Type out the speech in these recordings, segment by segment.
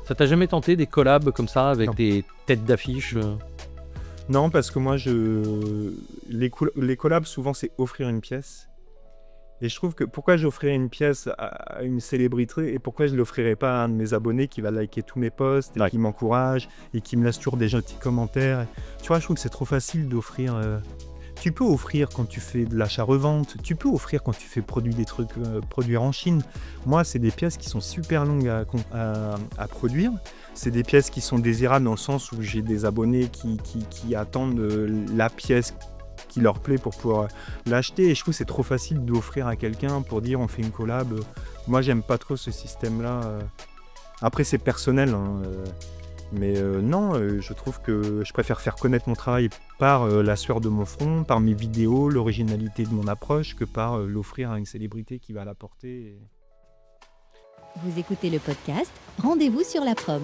Ça t'a jamais tenté des collabs comme ça avec Non. des têtes d'affiche Non, parce que moi, les collabs, souvent, c'est offrir une pièce. Et je trouve que pourquoi j'offrirais une pièce à une célébrité et pourquoi je ne l'offrirais pas à un de mes abonnés qui va liker tous mes posts et Ouais. qui m'encourage et qui me laisse toujours des gentils commentaires. Tu vois, je trouve que c'est trop facile d'offrir. Tu peux offrir quand tu fais de l'achat-revente, tu peux offrir quand tu fais produire en Chine. Moi, c'est des pièces qui sont super longues à produire. C'est des pièces qui sont désirables dans le sens où j'ai des abonnés qui attendent la pièce qui leur plaît pour pouvoir l'acheter. Et je trouve que c'est trop facile d'offrir à quelqu'un pour dire on fait une collab. Moi, j'aime pas trop ce système-là. Après, c'est personnel, hein, mais non, je trouve que je préfère faire connaître mon travail par la sueur de mon front, par mes vidéos, l'originalité de mon approche, que par l'offrir à une célébrité qui va l'apporter. Vous écoutez le podcast Rendez-vous sur la prom.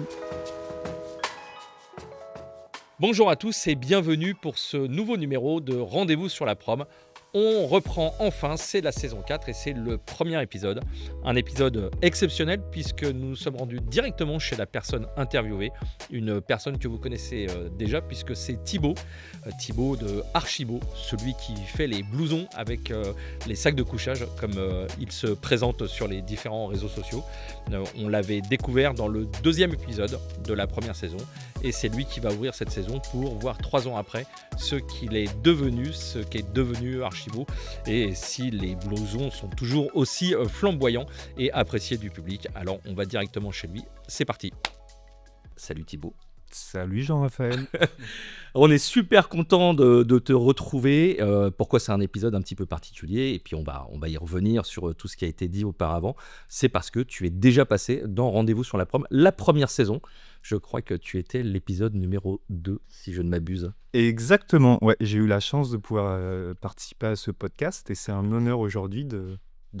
Bonjour à tous et bienvenue pour ce nouveau numéro de Rendez-vous sur la prom. On reprend enfin, c'est la saison 4 et c'est le premier épisode. Un épisode exceptionnel puisque nous nous sommes rendus directement chez la personne interviewée. Une personne que vous connaissez déjà puisque c'est Thibaut de Archibaud, celui qui fait les blousons avec les sacs de couchage comme il se présente sur les différents réseaux sociaux. On l'avait découvert dans le deuxième épisode de la première saison et c'est lui qui va ouvrir cette saison pour voir 3 ans après ce qu'il est devenu, ce qu'est devenu Archibaud et si les blousons sont toujours aussi flamboyants et appréciés du public. Alors on va directement chez lui, c'est parti. Salut Thibaut. Salut Jean-Raphaël. On est super content de te retrouver. Pourquoi c'est un épisode un petit peu particulier et puis on va y revenir sur tout ce qui a été dit auparavant. C'est parce que tu es déjà passé dans Rendez-vous sur la prom, la première saison. Je crois que tu étais l'épisode numéro 2, si je ne m'abuse. Exactement, ouais, j'ai eu la chance de pouvoir participer à ce podcast et c'est un honneur aujourd'hui de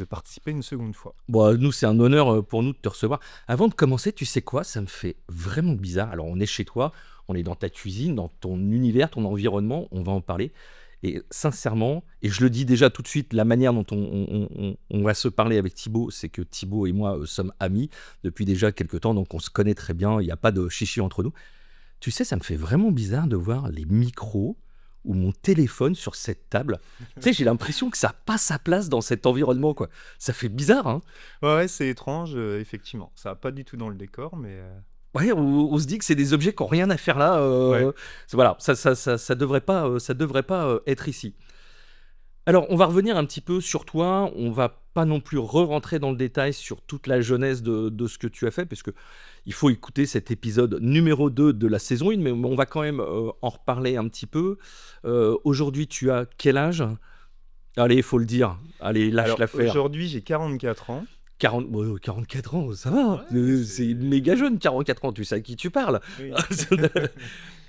participer une seconde fois. Bon, nous, c'est un honneur pour nous de te recevoir. Avant de commencer, tu sais quoi, ça me fait vraiment bizarre. Alors, on est chez toi, on est dans ta cuisine, dans ton univers, ton environnement, on va en parler. Et sincèrement, et je le dis déjà tout de suite, la manière dont on va se parler avec Thibaut, c'est que Thibaut et moi sommes amis depuis déjà quelques temps, donc on se connaît très bien, il n'y a pas de chichi entre nous. Tu sais, ça me fait vraiment bizarre de voir les micros ou mon téléphone sur cette table. Tu sais, j'ai l'impression que ça n'a pas sa place dans cet environnement, quoi. Ça fait bizarre, hein. Ouais, c'est étrange, effectivement. Ça va pas du tout dans le décor, mais... Ouais, on se dit que c'est des objets qui n'ont rien à faire là. Ouais. Voilà, ça devrait pas être ici. Alors, on va revenir un petit peu sur toi. On va pas non plus re-rentrer dans le détail sur toute la jeunesse de ce que tu as fait, parce que il faut écouter cet épisode numéro 2 de la saison 1, mais on va quand même en reparler un petit peu. Aujourd'hui, tu as quel âge ? Allez, il faut le dire. Allez, lâche Alors, l'affaire. aujourd'hui, j'ai 44 ans. 44 ans, ça va. C'est méga jeune, 44 ans. Tu sais à qui tu parles. Oui.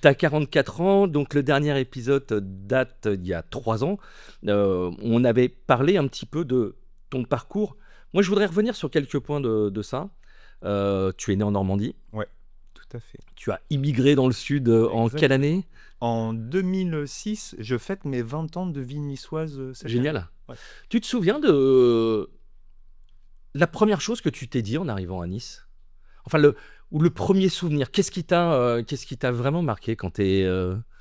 T'as 44 ans, donc le dernier épisode date d'il y a 3 ans. On avait parlé un petit peu de ton parcours. Moi, je voudrais revenir sur quelques points de ça. Tu es né en Normandie. Ouais, tout à fait. Tu as immigré dans le sud en Exact. quelle année ? En 2006, je fête mes 20 ans de vie niçoise cette année. Génial. Ouais. Tu te souviens de la première chose que tu t'es dit en arrivant à Nice ? Enfin, le premier souvenir. Qu'est-ce qui t'a vraiment marqué quand t'es...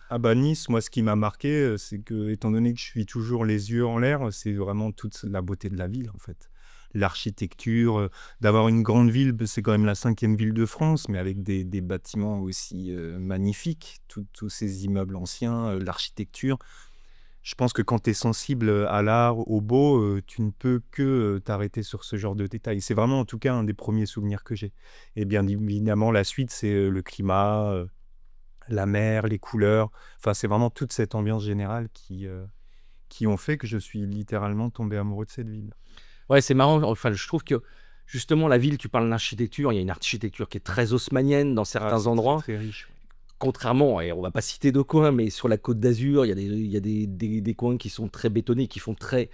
Ah bah Nice, moi ce qui m'a marqué, c'est que étant donné que je suis toujours les yeux en l'air, c'est vraiment toute la beauté de la ville en fait. L'architecture, d'avoir une grande ville, c'est quand même la 5e ville de France, mais avec des bâtiments aussi magnifiques, tous ces immeubles anciens, l'architecture. Je pense que quand tu es sensible à l'art, au beau, tu ne peux que t'arrêter sur ce genre de détails. C'est vraiment en tout cas un des premiers souvenirs que j'ai. Et bien évidemment, la suite, c'est le climat, la mer, les couleurs. Enfin, c'est vraiment toute cette ambiance générale qui ont fait que je suis littéralement tombé amoureux de cette ville. Ouais, c'est marrant. Enfin, je trouve que justement, la ville, tu parles d'architecture, il y a une architecture qui est très haussmannienne dans certains C'est endroits. très, très riche. Contrairement, et on va pas citer de coins, mais sur la Côte d'Azur, il y a des coins qui sont très bétonnés, qui font très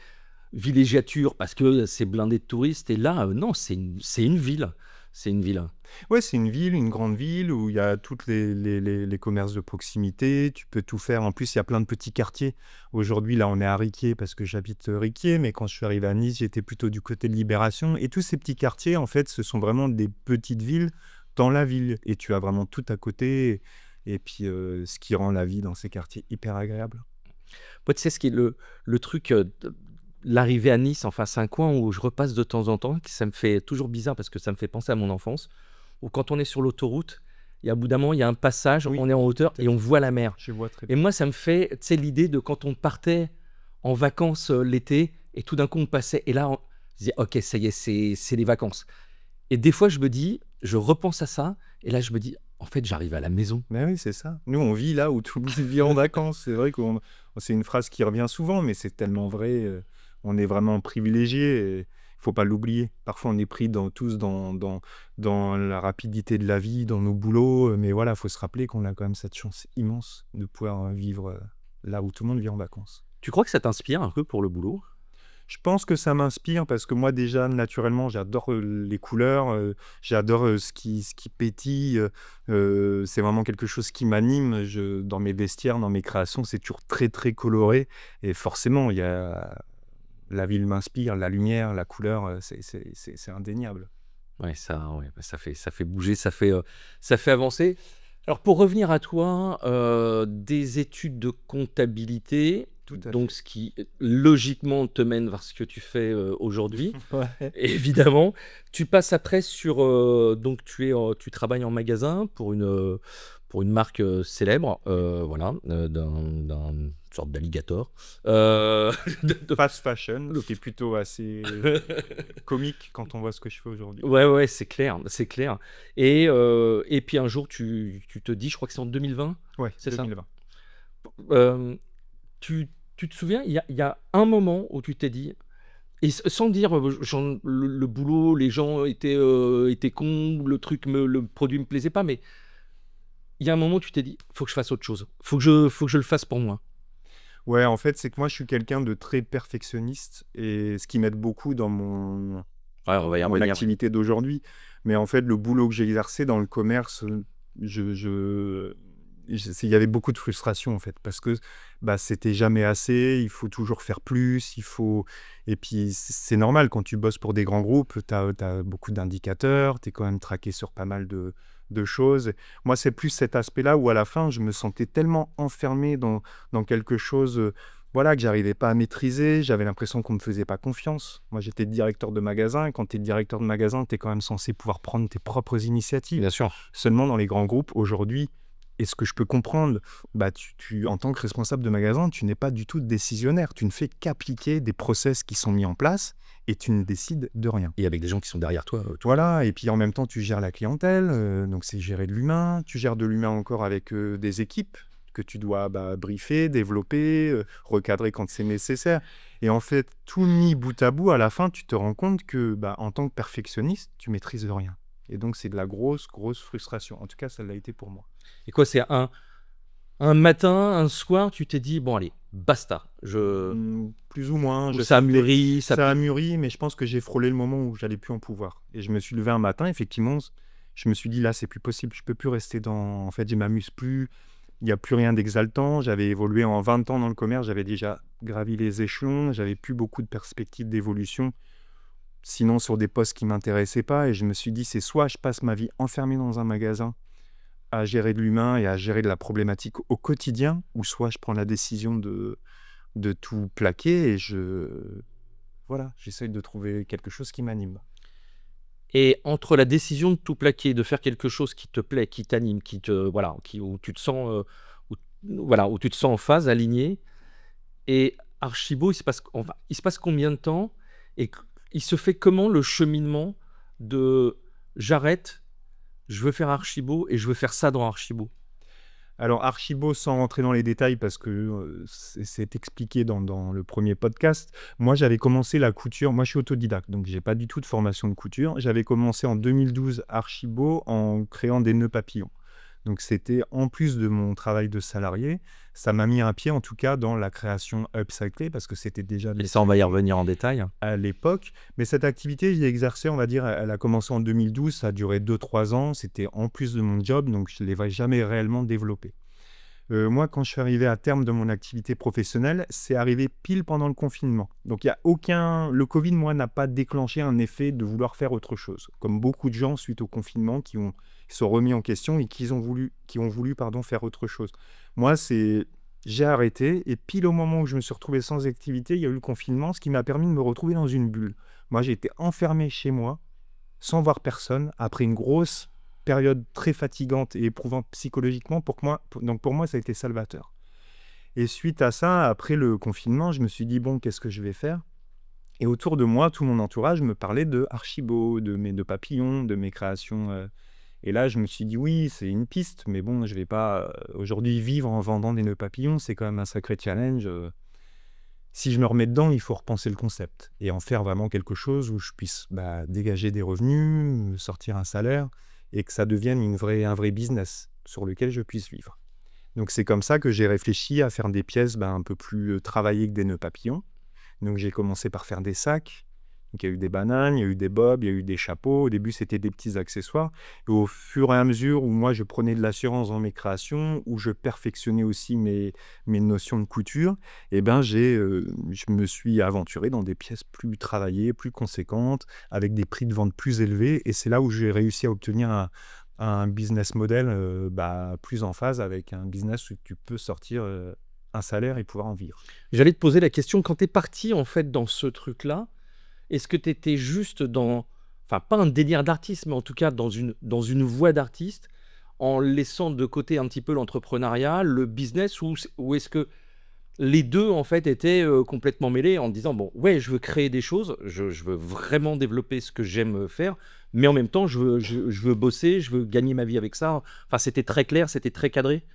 villégiature parce que c'est blindé de touristes. Et là, non, c'est une ville. C'est une ville. Ouais, c'est une ville, une grande ville où il y a tous les commerces de proximité. Tu peux tout faire. En plus, il y a plein de petits quartiers. Aujourd'hui, là, on est à Riquier parce que j'habite Riquier, mais quand je suis arrivé à Nice, j'étais plutôt du côté de Libération. Et tous ces petits quartiers, en fait, ce sont vraiment des petites villes dans la ville et tu as vraiment tout à côté et puis ce qui rend la vie dans ces quartiers hyper agréable. Moi, tu sais, ce qui est le truc, l'arrivée à Nice, enfin, c'est un coin où je repasse de temps en temps, que ça me fait toujours bizarre parce que ça me fait penser à mon enfance, où quand on est sur l'autoroute, il y a un bout d'un moment, il y a un passage, Oui, on est en hauteur tout à et on fait. voit la mer. Je vois très Et bien. moi, ça me fait, tu sais, l'idée de quand on partait en vacances l'été et tout d'un coup on passait et là on se disait ok ça y est c'est les vacances. Et des fois je repense à ça et là je me dis en fait j'arrive à la maison. Mais oui, c'est ça. Nous, on vit là où tout le monde vit en vacances. C'est vrai qu'on c'est une phrase qui revient souvent, mais c'est tellement vrai. On est vraiment privilégiés et il faut pas l'oublier. Parfois, on est pris tous dans la rapidité de la vie, dans nos boulots. Mais voilà, il faut se rappeler qu'on a quand même cette chance immense de pouvoir vivre là où tout le monde vit en vacances. Tu crois que ça t'inspire un peu pour le boulot? Je pense que ça m'inspire parce que moi déjà naturellement j'adore les couleurs, j'adore ce qui pétille, c'est vraiment quelque chose qui m'anime. Dans mes vestiaires, dans mes créations, c'est toujours très très coloré et forcément il y a la ville m'inspire, la lumière, la couleur, c'est indéniable. Ouais, bah, ça fait bouger, ça fait avancer. Alors pour revenir à toi, des études de comptabilité, Tout à donc fait. ce qui logiquement te mène vers ce que tu fais aujourd'hui. Ouais. Évidemment, tu passes après sur, donc tu travailles en magasin pour une marque, célèbre, voilà, d'un sorte d'alligator, de Fast fashion, ce qui est plutôt assez comique quand on voit ce que je fais aujourd'hui. ouais, ouais, c'est clair, c'est clair. Et puis un jour tu te dis, je crois que c'est en 2020, Ouais, c'est ça? 2020. Hem, tu te souviens, il y a un moment où tu t'es dit et sans dire, le boulot, les gens étaient cons, le produit me plaisait pas, mais il y a un moment où tu t'es dit: «Faut que je fasse autre chose. Faut que je le fasse pour moi». Ouais, en fait, c'est que moi, je suis quelqu'un de très perfectionniste et ce qui m'aide beaucoup dans Ouais, on va y mon revenir, ouais. activité d'aujourd'hui. Mais en fait, le boulot que j'ai exercé dans le commerce, je il y avait beaucoup de frustration, en fait, parce que, bah, c'était jamais assez, il faut toujours faire plus, il faut et puis c'est normal quand tu bosses pour des grands groupes, tu as beaucoup d'indicateurs, tu es quand même traqué sur pas mal de choses. Moi, c'est plus cet aspect-là où à la fin, je me sentais tellement enfermé dans quelque chose, voilà, que j'arrivais pas à maîtriser. J'avais l'impression qu'on me faisait pas confiance. Moi, j'étais directeur de magasin et quand tu es directeur de magasin, tu es quand même censé pouvoir prendre tes propres initiatives. Bien sûr. Seulement dans les grands groupes, aujourd'hui et ce que je peux comprendre, bah, en tant que responsable de magasin, tu n'es pas du tout décisionnaire. Tu ne fais qu'appliquer des process qui sont mis en place et tu ne décides de rien. Et avec des gens qui sont derrière toi, tout Voilà, et puis en même temps, tu gères la clientèle, donc c'est gérer de l'humain. Tu gères de l'humain encore avec des équipes que tu dois bah, briefer, développer, recadrer quand c'est nécessaire. Et en fait, tout mis bout à bout, à la fin, tu te rends compte que bah, en tant que perfectionniste, tu maîtrises rien. Et donc, c'est de la grosse, grosse frustration. En tout cas, ça l'a été pour moi. et quoi, c'est un matin, un soir, tu t'es dit: «Bon allez, basta, je» Plus ou moins, ou je ça a sentais mûri, ça ça a pique? mûri, mais je pense que j'ai frôlé le moment où j'allais plus en pouvoir. Et je me suis levé un matin, effectivement, je me suis dit: «Là, c'est plus possible, je peux plus rester dans en fait, je m'amuse plus, il y a plus rien d'exaltant». J'avais évolué en 20 ans dans le commerce, j'avais déjà gravi les échelons, j'avais plus beaucoup de perspectives d'évolution, sinon sur des postes qui m'intéressaient pas et je me suis dit: «C'est soit je passe ma vie enfermé dans un magasin à gérer de l'humain et à gérer de la problématique au quotidien, ou soit je prends la décision de tout plaquer et voilà, j'essaye de trouver quelque chose qui m'anime». Et entre la décision de tout plaquer, de faire quelque chose qui te plaît, qui t'anime, qui te voilà, où tu te sens, où voilà, où tu te sens en phase, aligné et Archibo, il se passe combien de temps et il se fait comment le cheminement de: «J'arrête, je veux faire Archibo et je veux faire ça dans Archibo»? Alors Archibo, sans rentrer dans les détails parce que, c'est expliqué dans le premier podcast. Moi, j'avais commencé la couture, moi je suis autodidacte, donc j'ai pas du tout de formation de couture. J'avais commencé en 2012 Archibo en créant des nœuds papillons. Donc c'était en plus de mon travail de salarié, ça m'a mis un pied en tout cas dans la création upcyclée parce que c'était déjà Et des ça, on va trucs y revenir en détail. à l'époque. Mais cette activité, j'y ai exercé, on va dire, elle a commencé en 2012, ça a duré 2-3 ans, c'était en plus de mon job, donc je ne l'ai jamais réellement développée. Moi, quand je suis arrivé à terme de mon activité professionnelle, c'est arrivé pile pendant le confinement. Donc, il y a aucun... Le Covid, moi, n'a pas déclenché un effet de vouloir faire autre chose. Comme beaucoup de gens, suite au confinement, qui sont remis en question et qui ont voulu faire autre chose. Moi, j'ai arrêté et pile au moment où je me suis retrouvé sans activité, il y a eu le confinement, ce qui m'a permis de me retrouver dans une bulle. Moi, j'ai été enfermé chez moi, sans voir personne, après une grosse période très fatigante et éprouvante psychologiquement. Donc pour moi, ça a été salvateur. Et suite à ça, après le confinement, je me suis dit, bon, qu'est-ce que je vais faire? Et autour de moi, tout mon entourage me parlait de Archibald, de mes deux papillons, de mes créations. Et là, je me suis dit, oui, c'est une piste, mais bon, je ne vais pas aujourd'hui vivre en vendant des nœuds papillons, c'est quand même un sacré challenge. Si je me remets dedans, il faut repenser le concept et en faire vraiment quelque chose où je puisse dégager des revenus, sortir un salaire et que ça devienne un vrai business sur lequel je puisse vivre. Donc c'est comme ça que j'ai réfléchi à faire des pièces un peu plus travaillées que des nœuds papillons. Donc j'ai commencé par faire des sacs. Donc, il y a eu des bananes, il y a eu des bobs, il y a eu des chapeaux. Au début, c'était des petits accessoires. Et au fur et à mesure où moi, je prenais de l'assurance dans mes créations, où je perfectionnais aussi mes notions de couture, je me suis aventuré dans des pièces plus travaillées, plus conséquentes, avec des prix de vente plus élevés. Et c'est là où j'ai réussi à obtenir un business model plus en phase avec un business où tu peux sortir un salaire et pouvoir en vivre. J'allais te poser la question, quand tu es parti en fait dans ce truc-là, est-ce que tu étais juste dans, enfin pas un délire d'artiste, mais en tout cas dans une voie d'artiste, en laissant de côté un petit peu l'entrepreneuriat, le business, ou est-ce que les deux en fait étaient complètement mêlés en disant, bon, ouais, je veux créer des choses, je veux vraiment développer ce que j'aime faire, mais en même temps, je veux bosser, je veux gagner ma vie avec ça. Enfin, c'était très clair, c'était très cadré.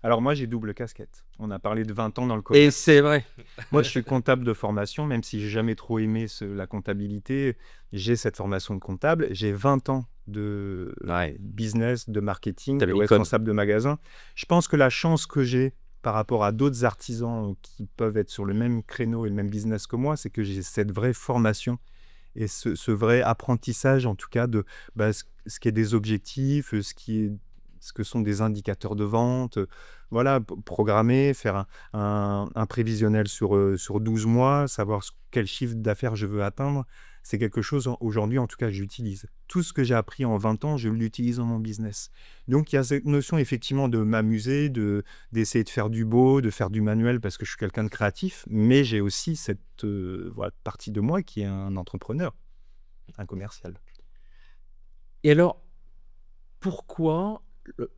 Alors moi, j'ai double casquette. On a parlé de 20 ans dans le Et commerce. c'est vrai. Moi, je suis comptable de formation, même si j'ai jamais trop aimé la comptabilité. J'ai cette formation de comptable. J'ai 20 ans de Ouais. business, de marketing, T'avais de les codes. responsable de magasin. Je pense que la chance que j'ai par rapport à d'autres artisans qui peuvent être sur le même créneau et le même business que moi, c'est que j'ai cette vraie formation et ce vrai apprentissage, en tout cas, de ce qui est des objectifs, ce que sont des indicateurs de vente, voilà, programmer, faire un prévisionnel sur 12 mois, savoir quel chiffre d'affaires je veux atteindre. C'est quelque chose, aujourd'hui, en tout cas, j'utilise. Tout ce que j'ai appris en 20 ans, je l'utilise dans mon business. Donc, il y a cette notion, effectivement, de m'amuser, d'essayer de faire du beau, de faire du manuel, parce que je suis quelqu'un de créatif, mais j'ai aussi cette partie de moi qui est un entrepreneur, un commercial. Et alors, pourquoi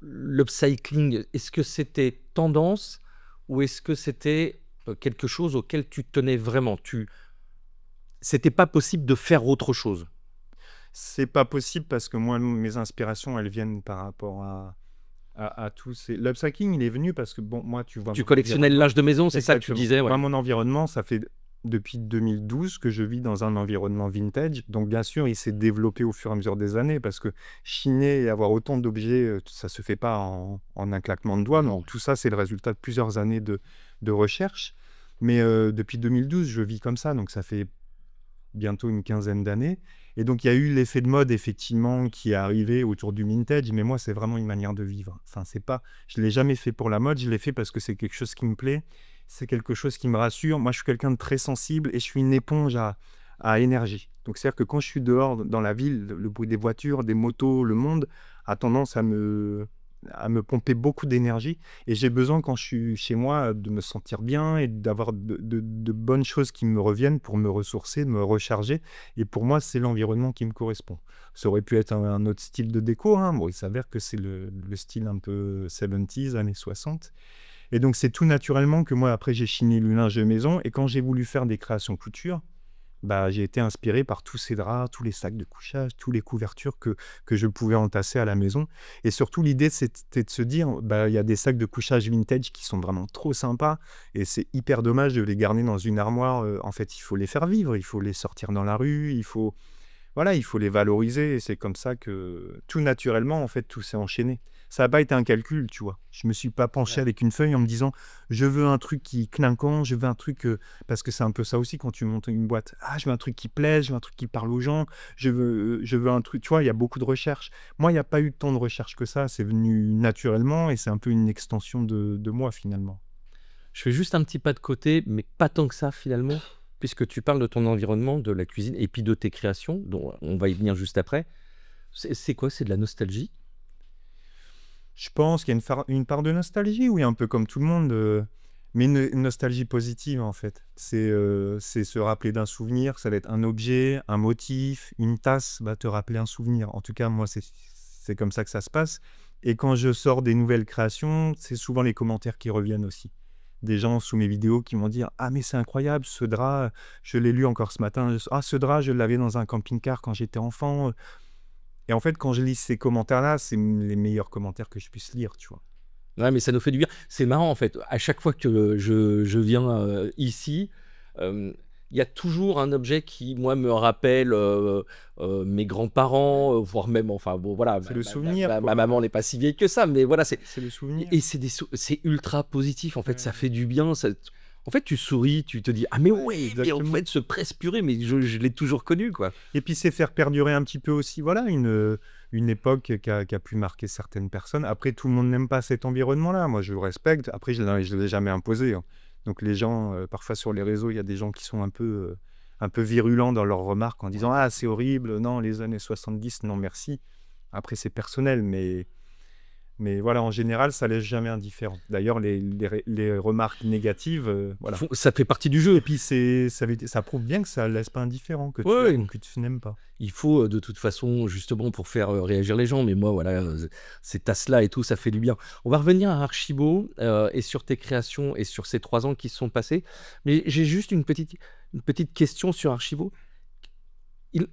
l'upcycling? Est-ce que c'était tendance ou est-ce que c'était quelque chose auquel tu tenais vraiment? C'était pas possible de faire autre chose. C'est pas possible parce que moi, mes inspirations, elles viennent par rapport à tout. L'upcycling, il est venu parce que, bon, moi, tu vois... Tu mon collectionnais le environnement. linge de maison, c'est ça que tu Exactement. disais, ouais. Moi, mon environnement, ça fait depuis 2012 que je vis dans un environnement vintage. Donc, bien sûr, il s'est développé au fur et à mesure des années parce que chiner et avoir autant d'objets, ça se fait pas en un claquement de doigts. Non. Donc, tout ça, c'est le résultat de plusieurs années de recherche. Mais depuis 2012, je vis comme ça. Donc, ça fait bientôt une quinzaine d'années. Et donc, il y a eu l'effet de mode, effectivement, qui est arrivé autour du vintage. Mais moi, c'est vraiment une manière de vivre. Enfin, je ne l'ai jamais fait pour la mode. Je l'ai fait parce que c'est quelque chose qui me plaît. C'est quelque chose qui me rassure. Moi, je suis quelqu'un de très sensible et je suis une éponge à énergie. Donc, c'est-à-dire que quand je suis dehors, dans la ville, le bruit des voitures, des motos, le monde a tendance à me pomper beaucoup d'énergie. Et j'ai besoin, quand je suis chez moi, de me sentir bien et d'avoir de bonnes choses qui me reviennent pour me ressourcer, me recharger. Et pour moi, c'est l'environnement qui me correspond. Ça aurait pu être un autre style de déco. Bon, il s'avère que c'est le style un peu 70s, années 60. Et donc, c'est tout naturellement que moi, après, j'ai chiné le linge de maison. Et quand j'ai voulu faire des créations couture, j'ai été inspiré par tous ces draps, tous les sacs de couchage, toutes les couvertures que je pouvais entasser à la maison. Et surtout, l'idée, c'était de se dire, il y a des sacs de couchage vintage qui sont vraiment trop sympas. Et c'est hyper dommage de les garder dans une armoire. En fait, il faut les faire vivre, il faut les sortir dans la rue, il faut... voilà, il faut les valoriser et c'est comme ça que tout naturellement, en fait, tout s'est enchaîné. Ça n'a pas été un calcul, tu vois. Je me suis pas penché Ouais. avec une feuille en me disant, je veux un truc qui est clinquant, je veux un truc, parce que c'est un peu ça aussi quand tu montes une boîte. Ah, je veux un truc qui plaise, je veux un truc qui parle aux gens, je veux un truc, tu vois, il y a beaucoup de recherche. Moi, il n'y a pas eu tant de recherche que ça, c'est venu naturellement et c'est un peu une extension de moi finalement. Je fais juste un petit pas de côté, mais pas tant que ça finalement, puisque tu parles de ton environnement, de la cuisine et puis de tes créations, dont on va y venir juste après. C'est quoi? C'est de la nostalgie? Je pense qu'il y a une part de nostalgie, oui, un peu comme tout le monde, mais une nostalgie positive, en fait. C'est se rappeler d'un souvenir, ça va être un objet, un motif, une tasse, va te rappeler un souvenir. En tout cas, moi, c'est comme ça que ça se passe. Et quand je sors des nouvelles créations, c'est souvent les commentaires qui reviennent aussi. Des gens sous mes vidéos qui m'ont dit: «Ah mais c'est incroyable ce drap, je l'ai lu encore ce matin. Ah ce drap, je l'avais dans un camping-car quand j'étais enfant». Et en fait, quand je lis ces commentaires-là, c'est les meilleurs commentaires que je puisse lire, tu vois? Ouais, mais ça nous fait du bien. C'est marrant en fait, à chaque fois que je viens, ici, hem, il y a toujours un objet qui, moi, me rappelle, mes grands-parents, voire même enfin bon voilà, C'est le souvenir, ma quoi. maman n'est pas si vieille que ça, mais voilà, C'est le souvenir. et c'est ultra positif en fait, ça Ouais. fait du bien, ça en fait, tu souris, tu te dis: «Ah mais Ouais, ouais, mais en exactement. fait, ce presse-purée, mais je l'ai toujours connu, quoi». Et puis c'est faire perdurer un petit peu aussi, voilà, une époque qui a pu marquer certaines personnes. Après, tout le monde n'aime pas cet environnement-là. Moi, je le respecte. Après, je ne l'ai jamais imposé, hein. Donc les gens, parfois sur les réseaux, il y a des gens qui sont un peu virulents dans leurs remarques en disant: «Ah, c'est horrible, non, les années 70, non merci». Après, c'est personnel, mais voilà, en général, ça laisse jamais indifférent. D'ailleurs, les remarques négatives, voilà. Ça fait partie du Et jeu. puis ça prouve bien que ça laisse pas indifférent, que Ouais, tu aimes ouais. ou que tu n'aimes pas. Il faut, de toute façon, justement, pour faire, réagir les gens. Mais moi, voilà, ces tasses-là et tout, ça fait du bien. On va revenir à Archibo, et sur tes créations et sur ces 3 ans qui se sont passés. Mais j'ai juste une petite question sur Archibo. Il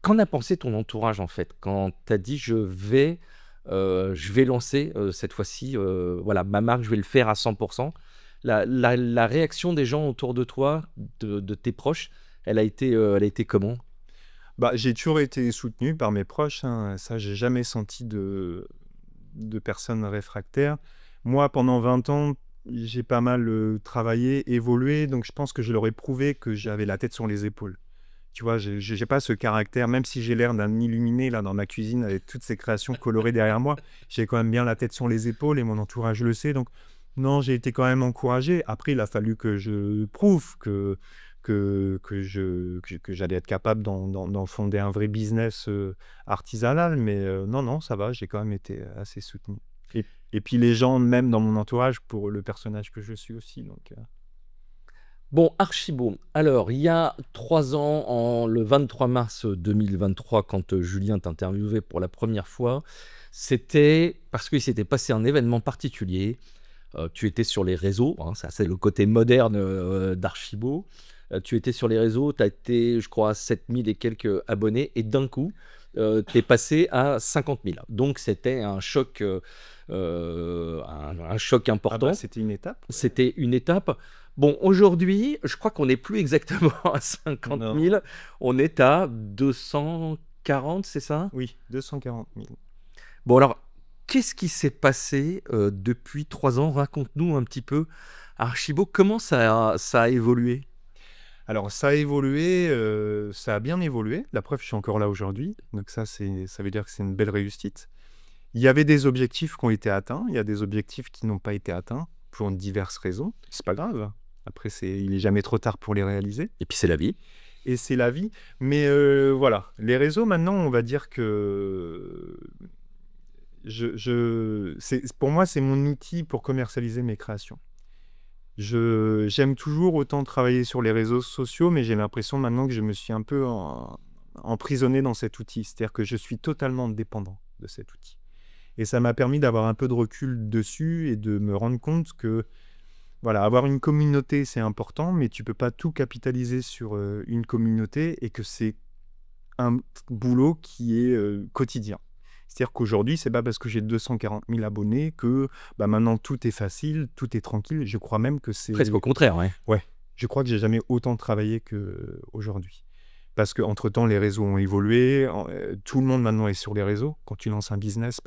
Qu'en a pensé ton entourage, en fait, quand tu as dit: je vais lancer, cette fois-ci, voilà, ma marque, je vais le faire à 100%». La réaction des gens autour de toi, de tes proches, elle a été comment? Bah, j'ai toujours été soutenu par mes proches, hein, ça j'ai jamais senti de personnes réfractaires. Moi, pendant 20 ans, j'ai pas mal, travaillé, évolué, donc je pense que je leur ai prouvé que j'avais la tête sur les épaules. Tu vois? J'ai pas ce caractère, même si j'ai l'air d'un illuminé là dans ma cuisine avec toutes ces créations colorées derrière moi, j'ai quand même bien la tête sur les épaules et mon entourage le sait, donc non, j'ai été quand même encouragé. Après, il a fallu que je prouve que j'allais être capable d'en fonder un vrai business, artisanal, mais non, non, ça va, j'ai quand même été assez soutenu. Et puis les gens, même dans mon entourage, pour le personnage que je suis aussi, donc Bon, Archibo, alors il y a 3 ans, le 23 mars 2023, quand, Julien t'interviewait pour la première fois, c'était parce qu'il s'était passé un événement particulier. Tu étais sur les réseaux, hein, ça c'est le côté moderne, d'Archibo. Tu étais sur les réseaux, tu as été, je crois, à 7 000 et quelques abonnés et d'un coup, tu es passé à 50 000. Donc c'était un choc, un choc ah bah, important. c'était une étape, ouais. C'était une étape. Bon, aujourd'hui, je crois qu'on n'est plus exactement à 50 Non. 000, on est à 240, c'est ça? Oui, 240 000. Bon alors, qu'est-ce qui s'est passé, depuis 3 ans? Raconte-nous un petit peu, Archibo, comment ça a évolué? Alors ça a évolué, ça a bien évolué. La preuve, je suis encore là aujourd'hui, donc ça veut dire que c'est une belle réussite. Il y avait des objectifs qui ont été atteints, il y a des objectifs qui n'ont pas été atteints pour diverses raisons. C'est pas grave. Après, il est jamais trop tard pour les réaliser Et puis c'est la vie. et c'est la vie. Mais voilà, les réseaux maintenant, on va dire que pour moi, c'est mon outil pour commercialiser mes créations. J'aime toujours autant travailler sur les réseaux sociaux, mais j'ai l'impression maintenant que je me suis un peu emprisonné dans cet outil. C'est-à-dire que je suis totalement dépendant de cet outil. Et ça m'a permis d'avoir un peu de recul dessus et de me rendre compte que, voilà, avoir une communauté, c'est important, mais tu peux pas tout capitaliser sur une communauté et que c'est un boulot qui est quotidien. C'est-à-dire qu'aujourd'hui, c'est pas parce que j'ai 240 000 abonnés que bah, maintenant tout est facile, tout est tranquille. Je crois même que Presque c'est... au contraire, ouais. Ouais, je crois que j'ai jamais autant travaillé qu'aujourd'hui. Parce qu'entre-temps, les réseaux ont évolué. Tout le monde maintenant est sur les réseaux. Quand tu lances un business,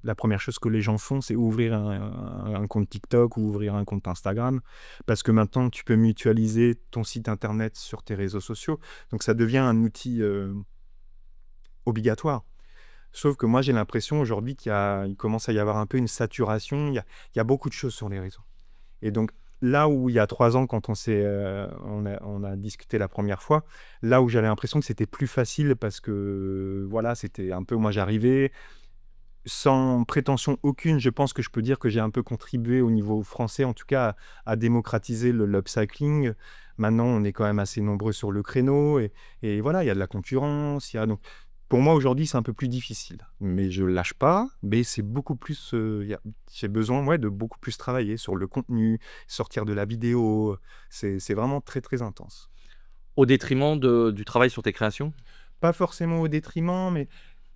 la première chose que les gens font, c'est ouvrir un compte TikTok ou ouvrir un compte Instagram. Parce que maintenant, tu peux mutualiser ton site internet sur tes réseaux sociaux. Donc, ça devient un outil obligatoire. Sauf que moi, j'ai l'impression aujourd'hui qu'il commence à y avoir un peu une saturation. Il y a beaucoup de choses sur les réseaux. Et donc, là où il y a 3 ans, quand on a discuté la première fois, là où j'avais l'impression que c'était plus facile parce que, voilà, c'était un peu, moi j'arrivais sans prétention aucune, je pense que je peux dire que j'ai un peu contribué au niveau français, en tout cas, à démocratiser l'upcycling. Maintenant, on est quand même assez nombreux sur le créneau et voilà, il y a de la concurrence. Donc, pour moi, aujourd'hui, c'est un peu plus difficile. Mais je lâche pas, mais c'est beaucoup plus... j'ai besoin de beaucoup plus travailler sur le contenu, sortir de la vidéo. C'est vraiment très, très intense. Au détriment du travail sur tes créations? Pas forcément au détriment, mais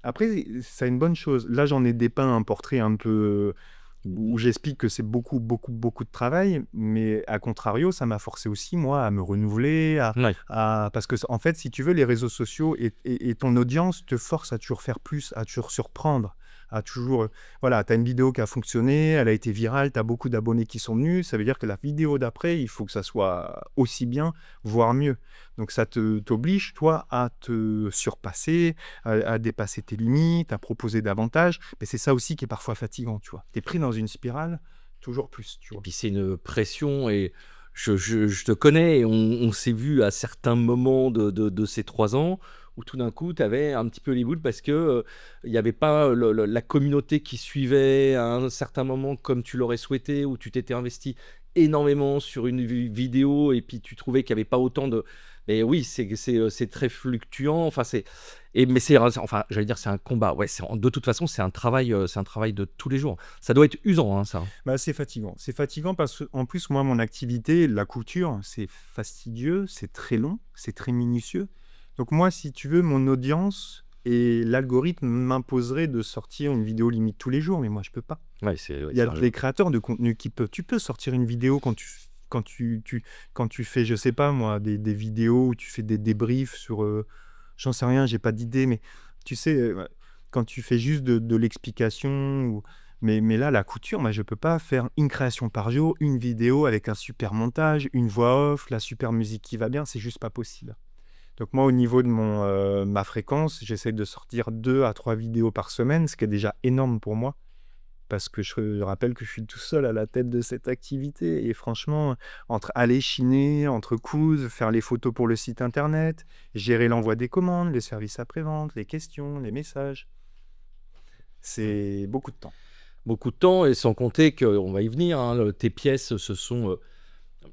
après, c'est une bonne chose. Là, j'en ai dépeint un portrait un peu où j'explique que c'est beaucoup, beaucoup, beaucoup de travail, mais à contrario, ça m'a forcé aussi, moi, à me renouveler, Ouais. parce que, en fait, si tu veux, les réseaux sociaux et ton audience te forcent à toujours faire plus, à toujours surprendre, à toujours... Voilà, tu as une vidéo qui a fonctionné, elle a été virale, tu as beaucoup d'abonnés qui sont venus, ça veut dire que la vidéo d'après, il faut que ça soit aussi bien, voire mieux. Donc ça t'oblige, toi, à te surpasser, à dépasser tes limites, à proposer davantage. Mais c'est ça aussi qui est parfois fatigant, tu vois. Tu es pris dans une spirale, toujours plus, tu vois. Puis c'est une pression et je te connais et on s'est vu à certains moments de ces 3 ans où tout d'un coup, tu avais un petit peu les boules parce que, il y avait pas la communauté qui suivait à un certain moment comme tu l'aurais souhaité, où tu t'étais investi énormément sur une vidéo et puis tu trouvais qu'il y avait pas autant de mais oui, c'est très fluctuant, enfin mais enfin, j'allais dire c'est un combat. Ouais, de toute façon, c'est un travail de tous les jours. Ça doit être usant, hein, ça? C'est fatigant. C'est fatigant parce qu'en plus, moi, mon activité, la couture, c'est fastidieux, c'est très long, c'est très minutieux. Donc moi, si tu veux, mon audience et l'algorithme m'imposerait de sortir une vidéo limite tous les jours, mais moi, je peux pas. Ouais, Il y a des créateurs de contenu tu peux sortir une vidéo quand tu fais, je sais pas moi, des vidéos où tu fais des débriefs sur, j'en sais rien, j'ai pas d'idée, mais tu sais, quand tu fais juste de l'explication, mais là, la couture, moi, je peux pas faire une création par jour, une vidéo avec un super montage, une voix off, la super musique qui va bien, c'est juste pas possible. Donc moi, au niveau de ma fréquence, j'essaie de sortir 2 à 3 vidéos par semaine, ce qui est déjà énorme pour moi. Parce que je rappelle que je suis tout seul à la tête de cette activité. Et franchement, entre aller chiner, entre coudre, faire les photos pour le site internet, gérer l'envoi des commandes, les services après-vente, les questions, les messages, c'est beaucoup de temps. Beaucoup de temps et sans compter qu'on va y venir, hein, tes pièces se sont,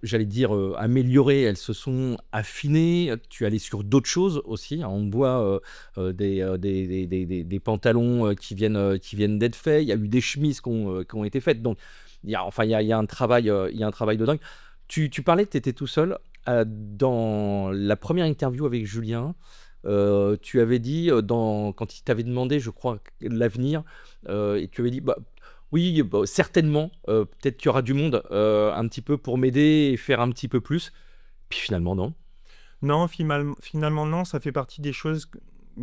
j'allais dire, améliorées, elles se sont affinées. Tu es allé sur d'autres choses aussi, hein. On voit, des pantalons, qui viennent d'être faits. Il y a eu des chemises qui ont été faites. Donc il y a un travail, de dingue. Tu parlais que tu étais tout seul. Dans la première interview avec Julien, tu avais dit, quand il t'avait demandé, je crois, l'avenir, et tu avais dit: «Bah, oui, bah, certainement, peut-être qu'il y aura du monde, un petit peu pour m'aider et faire un petit peu plus». Puis finalement, non. Non, finalement, non, ça fait partie des choses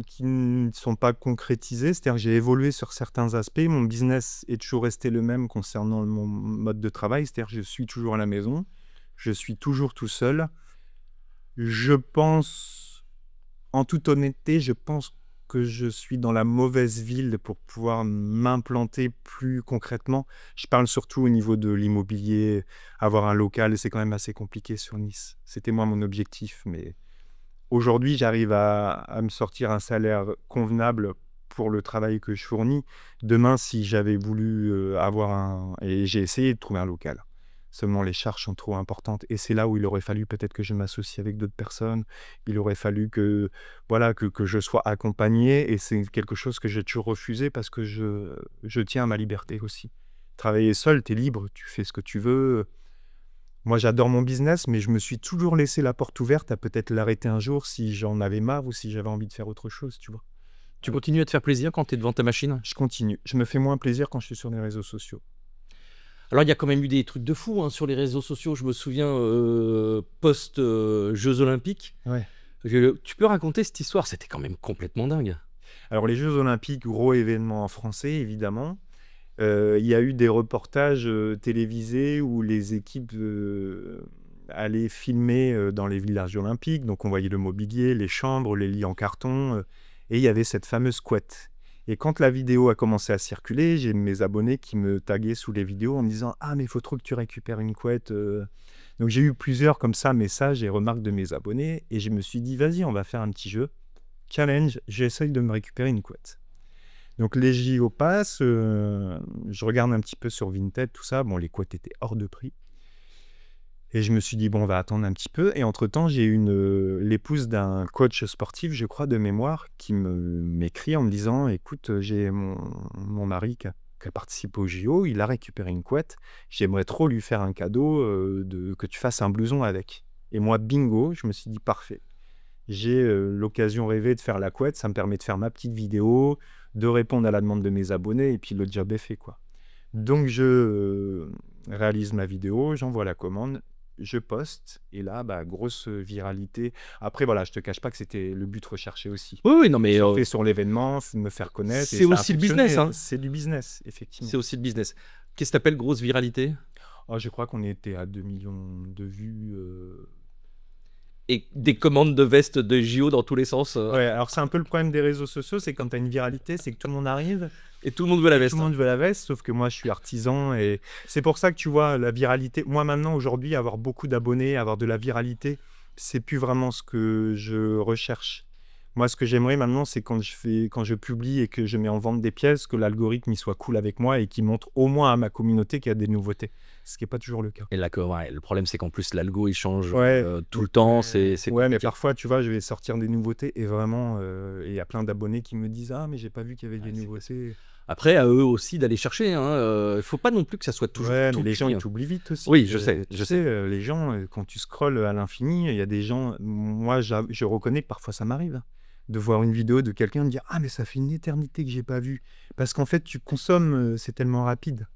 qui ne sont pas concrétisées. C'est-à-dire que j'ai évolué sur certains aspects. Mon business est toujours resté le même concernant mon mode de travail. C'est-à-dire que je suis toujours à la maison. Je suis toujours tout seul. Je pense, en toute honnêteté, je pense que je suis dans la mauvaise ville pour pouvoir m'implanter plus concrètement. Je parle surtout au niveau de l'immobilier. Avoir un local, c'est quand même assez compliqué sur Nice. C'était moi mon objectif, mais aujourd'hui, j'arrive à me sortir un salaire convenable pour le travail que je fournis. Demain, si j'avais voulu et j'ai essayé de trouver un local. Seulement, les charges sont trop importantes. Et c'est là où il aurait fallu peut-être que je m'associe avec d'autres personnes. Il aurait fallu que, voilà, que je sois accompagné. Et c'est quelque chose que j'ai toujours refusé parce que je tiens à ma liberté aussi. Travailler seul, tu es libre, tu fais ce que tu veux. Moi, j'adore mon business, mais je me suis toujours laissé la porte ouverte à peut-être l'arrêter un jour si j'en avais marre ou si j'avais envie de faire autre chose, tu vois. Tu continues à te faire plaisir quand tu es devant ta machine? Je continue. Je me fais moins plaisir quand je suis sur les réseaux sociaux. Alors, il y a quand même eu des trucs de fou, hein, sur les réseaux sociaux. Je me souviens, post, Jeux olympiques, Ouais. Tu peux raconter cette histoire? C'était quand même complètement dingue. Alors les Jeux Olympiques, gros événement en français, évidemment. Il y a eu des reportages télévisés où les équipes allaient filmer dans les villages olympiques. Donc on voyait le mobilier, les chambres, les lits en carton. Et il y avait cette fameuse couette. Et quand la vidéo a commencé à circuler, j'ai mes abonnés qui me taguaient sous les vidéos en me disant « Ah, mais il faut trop que tu récupères une couette. » Donc j'ai eu plusieurs comme ça messages et remarques de mes abonnés. Et je me suis dit « Vas-y, on va faire un petit jeu. Challenge, j'essaye de me récupérer une couette. » Donc les JO passent, je regarde un petit peu sur Vinted, tout ça. Bon, les couettes étaient hors de prix. Et je me suis dit, bon, on va attendre un petit peu. Et entre-temps, j'ai l'épouse d'un coach sportif, je crois, de mémoire, qui m'écrit en me disant, écoute, j'ai mon mari qui a participé au JO, il a récupéré une couette. J'aimerais trop lui faire un cadeau, que tu fasses un blouson avec. Et moi, bingo, je me suis dit, parfait. J'ai l'occasion rêvée de faire la couette, ça me permet de faire ma petite vidéo, de répondre à la demande de mes abonnés, et puis le job est fait, quoi. Donc je réalise ma vidéo, j'envoie la commande, je poste, et là, grosse viralité. Après, voilà, je te cache pas que c'était le but recherché aussi. Oui, non, mais Surfer sur l'événement, me faire connaître. c'est aussi le business, hein. C'est du business, effectivement. C'est aussi le business. Qu'est-ce que t'appelles grosse viralité? Oh, je crois qu'on était à 2 millions de vues. Et des commandes de vestes de JO dans tous les sens. Ouais, alors c'est un peu le problème des réseaux sociaux, c'est quand tu as une viralité, c'est que tout le monde arrive. Et tout le monde veut la veste. Tout le monde veut la veste, sauf que moi je suis artisan et c'est pour ça que tu vois la viralité. Moi maintenant aujourd'hui, avoir beaucoup d'abonnés, avoir de la viralité, c'est plus vraiment ce que je recherche. Moi ce que j'aimerais maintenant, c'est quand je publie et que je mets en vente des pièces, que l'algorithme il soit cool avec moi et qu'il montre au moins à ma communauté qu'il y a des nouveautés. Ce qui n'est pas toujours le cas. Et là, ouais, le problème, c'est qu'en plus, l'algo, il change Ouais. tout le temps. C'est Ouais, mais compliqué. parfois, tu vois, je vais sortir des nouveautés et vraiment, il y a plein d'abonnés qui me disent « Ah, mais j'ai pas vu qu'il y avait Ouais, des c'est nouveautés. » Après, à eux aussi d'aller chercher. Il faut pas non plus que ça soit toujours Ouais, tout mais les gens, cuit, ils hein. t'oublient vite aussi. Oui, je sais. Tu sais, les gens, quand tu scrolles à l'infini, il y a des gens... Moi, je reconnais que parfois, ça m'arrive de voir une vidéo de quelqu'un et me dire « Ah, mais ça fait une éternité que j'ai pas vu. » Parce qu'en fait, tu consommes, c'est tellement rapide.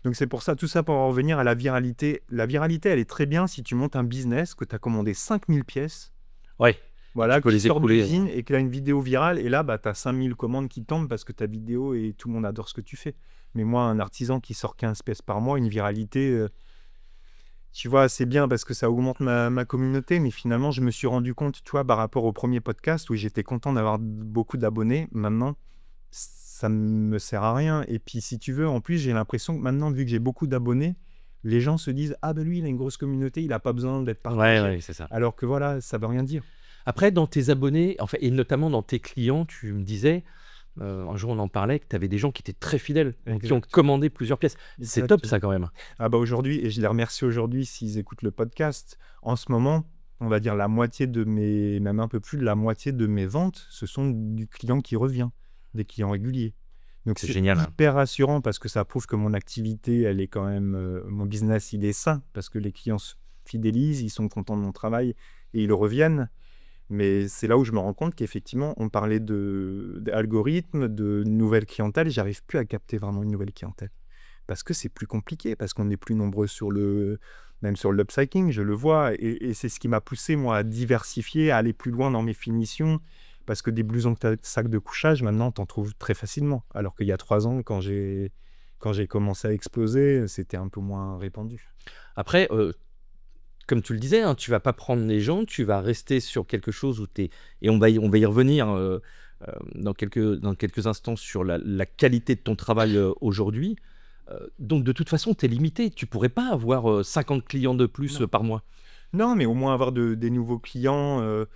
Donc c'est pour ça, tout ça pour en revenir à la viralité. La viralité, elle est très bien si tu montes un business, que tu as commandé 5000 pièces, Ouais. voilà, Tu peux qui les sort écouler. d'usine et que tu as une vidéo virale, et là, tu as 5000 commandes qui tombent parce que ta vidéo et tout le monde adore ce que tu fais. Mais moi, un artisan qui sort 15 pièces par mois, une viralité, tu vois, c'est bien parce que ça augmente ma communauté, mais finalement, je me suis rendu compte, tu vois, par rapport au premier podcast où j'étais content d'avoir beaucoup d'abonnés, maintenant, ça ne me sert à rien. Et puis, si tu veux, en plus, j'ai l'impression que maintenant, vu que j'ai beaucoup d'abonnés, les gens se disent « Ah ben lui, il a une grosse communauté, il n'a pas besoin d'être partagé. Ouais, c'est ça. » Alors que voilà, ça ne veut rien dire. Après, dans tes abonnés, enfin, et notamment dans tes clients, tu me disais, un jour on en parlait, que tu avais des gens qui étaient très fidèles, donc qui ont Exact. commandé plusieurs pièces. C'est top Exactement. ça quand même. Ah bah aujourd'hui, et je les remercie aujourd'hui s'ils écoutent le podcast, en ce moment, on va dire la moitié de même un peu plus de la moitié de mes ventes, ce sont du client qui revient, des clients réguliers. Donc C'est c'est génial, hein. hyper rassurant parce que ça prouve que mon activité, elle est quand même, mon business, il est sain parce que les clients se fidélisent, ils sont contents de mon travail et ils reviennent. Mais c'est là où je me rends compte qu'effectivement, on parlait d'algorithmes, de nouvelle clientèle, j'arrive plus à capter vraiment une nouvelle clientèle. Parce que c'est plus compliqué, parce qu'on est plus nombreux même sur l'upcycling, je le vois. Et c'est ce qui m'a poussé, moi, à diversifier, à aller plus loin dans mes finitions. Parce que des blousons sacs de couchage, maintenant, t'en trouves très facilement. Alors qu'il y a 3 ans, quand j'ai commencé à exploser, c'était un peu moins répandu. Après, comme tu le disais, hein, tu vas pas prendre les gens, tu vas rester sur quelque chose où tu es... Et on va y revenir dans quelques instants sur la qualité de ton travail aujourd'hui. Donc de toute façon, tu es limité. Tu pourrais pas avoir 50 clients de plus Non. par mois. Non, mais au moins avoir des nouveaux clients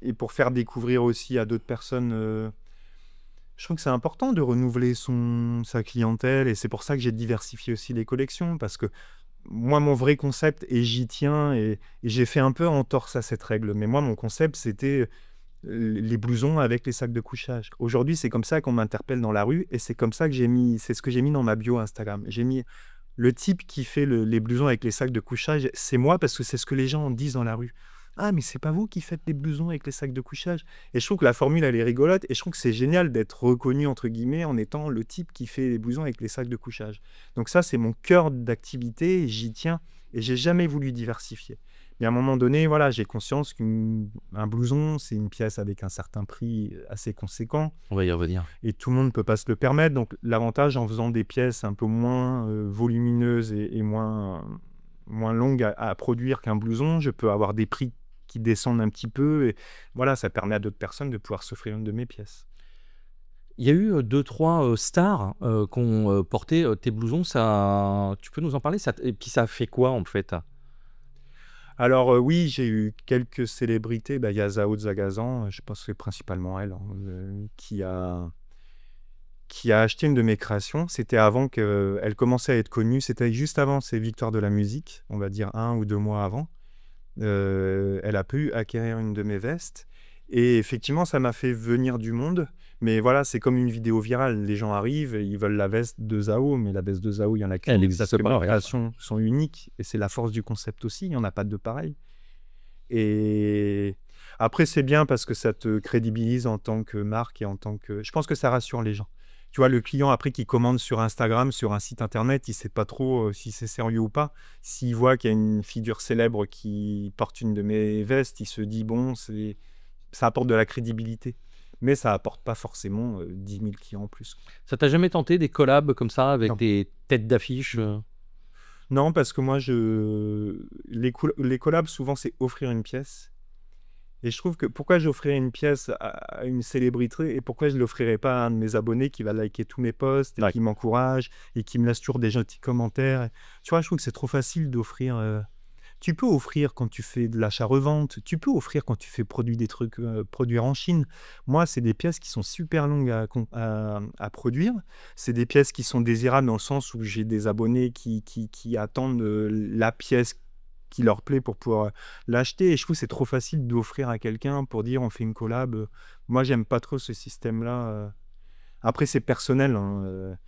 et pour faire découvrir aussi à d'autres personnes. Je trouve que c'est important de renouveler sa clientèle et c'est pour ça que j'ai diversifié aussi les collections parce que moi, mon vrai concept, et j'y tiens, et j'ai fait un peu entorse à cette règle, mais moi, mon concept, c'était les blousons avec les sacs de couchage. Aujourd'hui, c'est comme ça qu'on m'interpelle dans la rue et c'est comme ça que c'est ce que j'ai mis dans ma bio Instagram. J'ai mis le type qui fait les blousons avec les sacs de couchage, c'est moi parce que c'est ce que les gens disent dans la rue. Ah, mais c'est pas vous qui faites les blousons avec les sacs de couchage. Et je trouve que la formule, elle est rigolote et je trouve que c'est génial d'être reconnu, entre guillemets, en étant le type qui fait les blousons avec les sacs de couchage. Donc ça, c'est mon cœur d'activité et j'y tiens et j'ai jamais voulu diversifier. Et à un moment donné, voilà, j'ai conscience qu'un blouson, c'est une pièce avec un certain prix assez conséquent On va y revenir. et tout le monde ne peut pas se le permettre. Donc l'avantage en faisant des pièces un peu moins volumineuses et moins longues à produire qu'un blouson, je peux avoir des prix qui descendent un petit peu et voilà, ça permet à d'autres personnes de pouvoir s'offrir une de mes pièces. Il y a eu 2-3 stars qui ont porté tes blousons. Tu peux nous en parler et puis ça a fait quoi en fait? Alors oui, j'ai eu quelques célébrités. Bah, il y a Zao Zagazan, je pense que c'est principalement elle, hein, qui a acheté une de mes créations. C'était avant qu'elle commençait à être connue. C'était juste avant ses victoires de la musique, on va dire 1 ou 2 mois avant. Elle a pu acquérir une de mes vestes et effectivement, ça m'a fait venir du monde. Mais voilà, c'est comme une vidéo virale. Les gens arrivent et ils veulent la veste de Zao, mais la veste de Zao, il y en a qu'une. Elle Parce n'existe que pas, mes regarde. créations sont uniques et c'est la force du concept aussi. Il n'y en a pas de pareil. Et après, c'est bien parce que ça te crédibilise en tant que marque et en tant que... Je pense que ça rassure les gens. Tu vois, le client, après, qui commande sur Instagram, sur un site internet, il ne sait pas trop si c'est sérieux ou pas. S'il voit qu'il y a une figure célèbre qui porte une de mes vestes, il se dit, bon, ça apporte de la crédibilité. Mais ça apporte pas forcément 10 000 clients en plus. Ça t'a jamais tenté des collabs comme ça avec Non. des têtes d'affiche Non, parce que moi, les collabs, souvent, c'est offrir une pièce. Et je trouve que pourquoi j'offrirais une pièce à une célébrité et pourquoi je ne l'offrirais pas à un de mes abonnés qui va liker tous mes posts et Ouais. qui m'encourage et qui me laisse toujours des gentils commentaires. Tu vois, je trouve que c'est trop facile d'offrir. Tu peux offrir quand tu fais de l'achat-revente, tu peux offrir quand tu fais produire en Chine. Moi, c'est des pièces qui sont super longues à produire. C'est des pièces qui sont désirables dans le sens où j'ai des abonnés qui attendent la pièce qui leur plaît pour pouvoir l'acheter. Et je trouve que c'est trop facile d'offrir à quelqu'un pour dire on fait une collab. Moi, j'aime pas trop ce système-là. Après, c'est personnel, hein,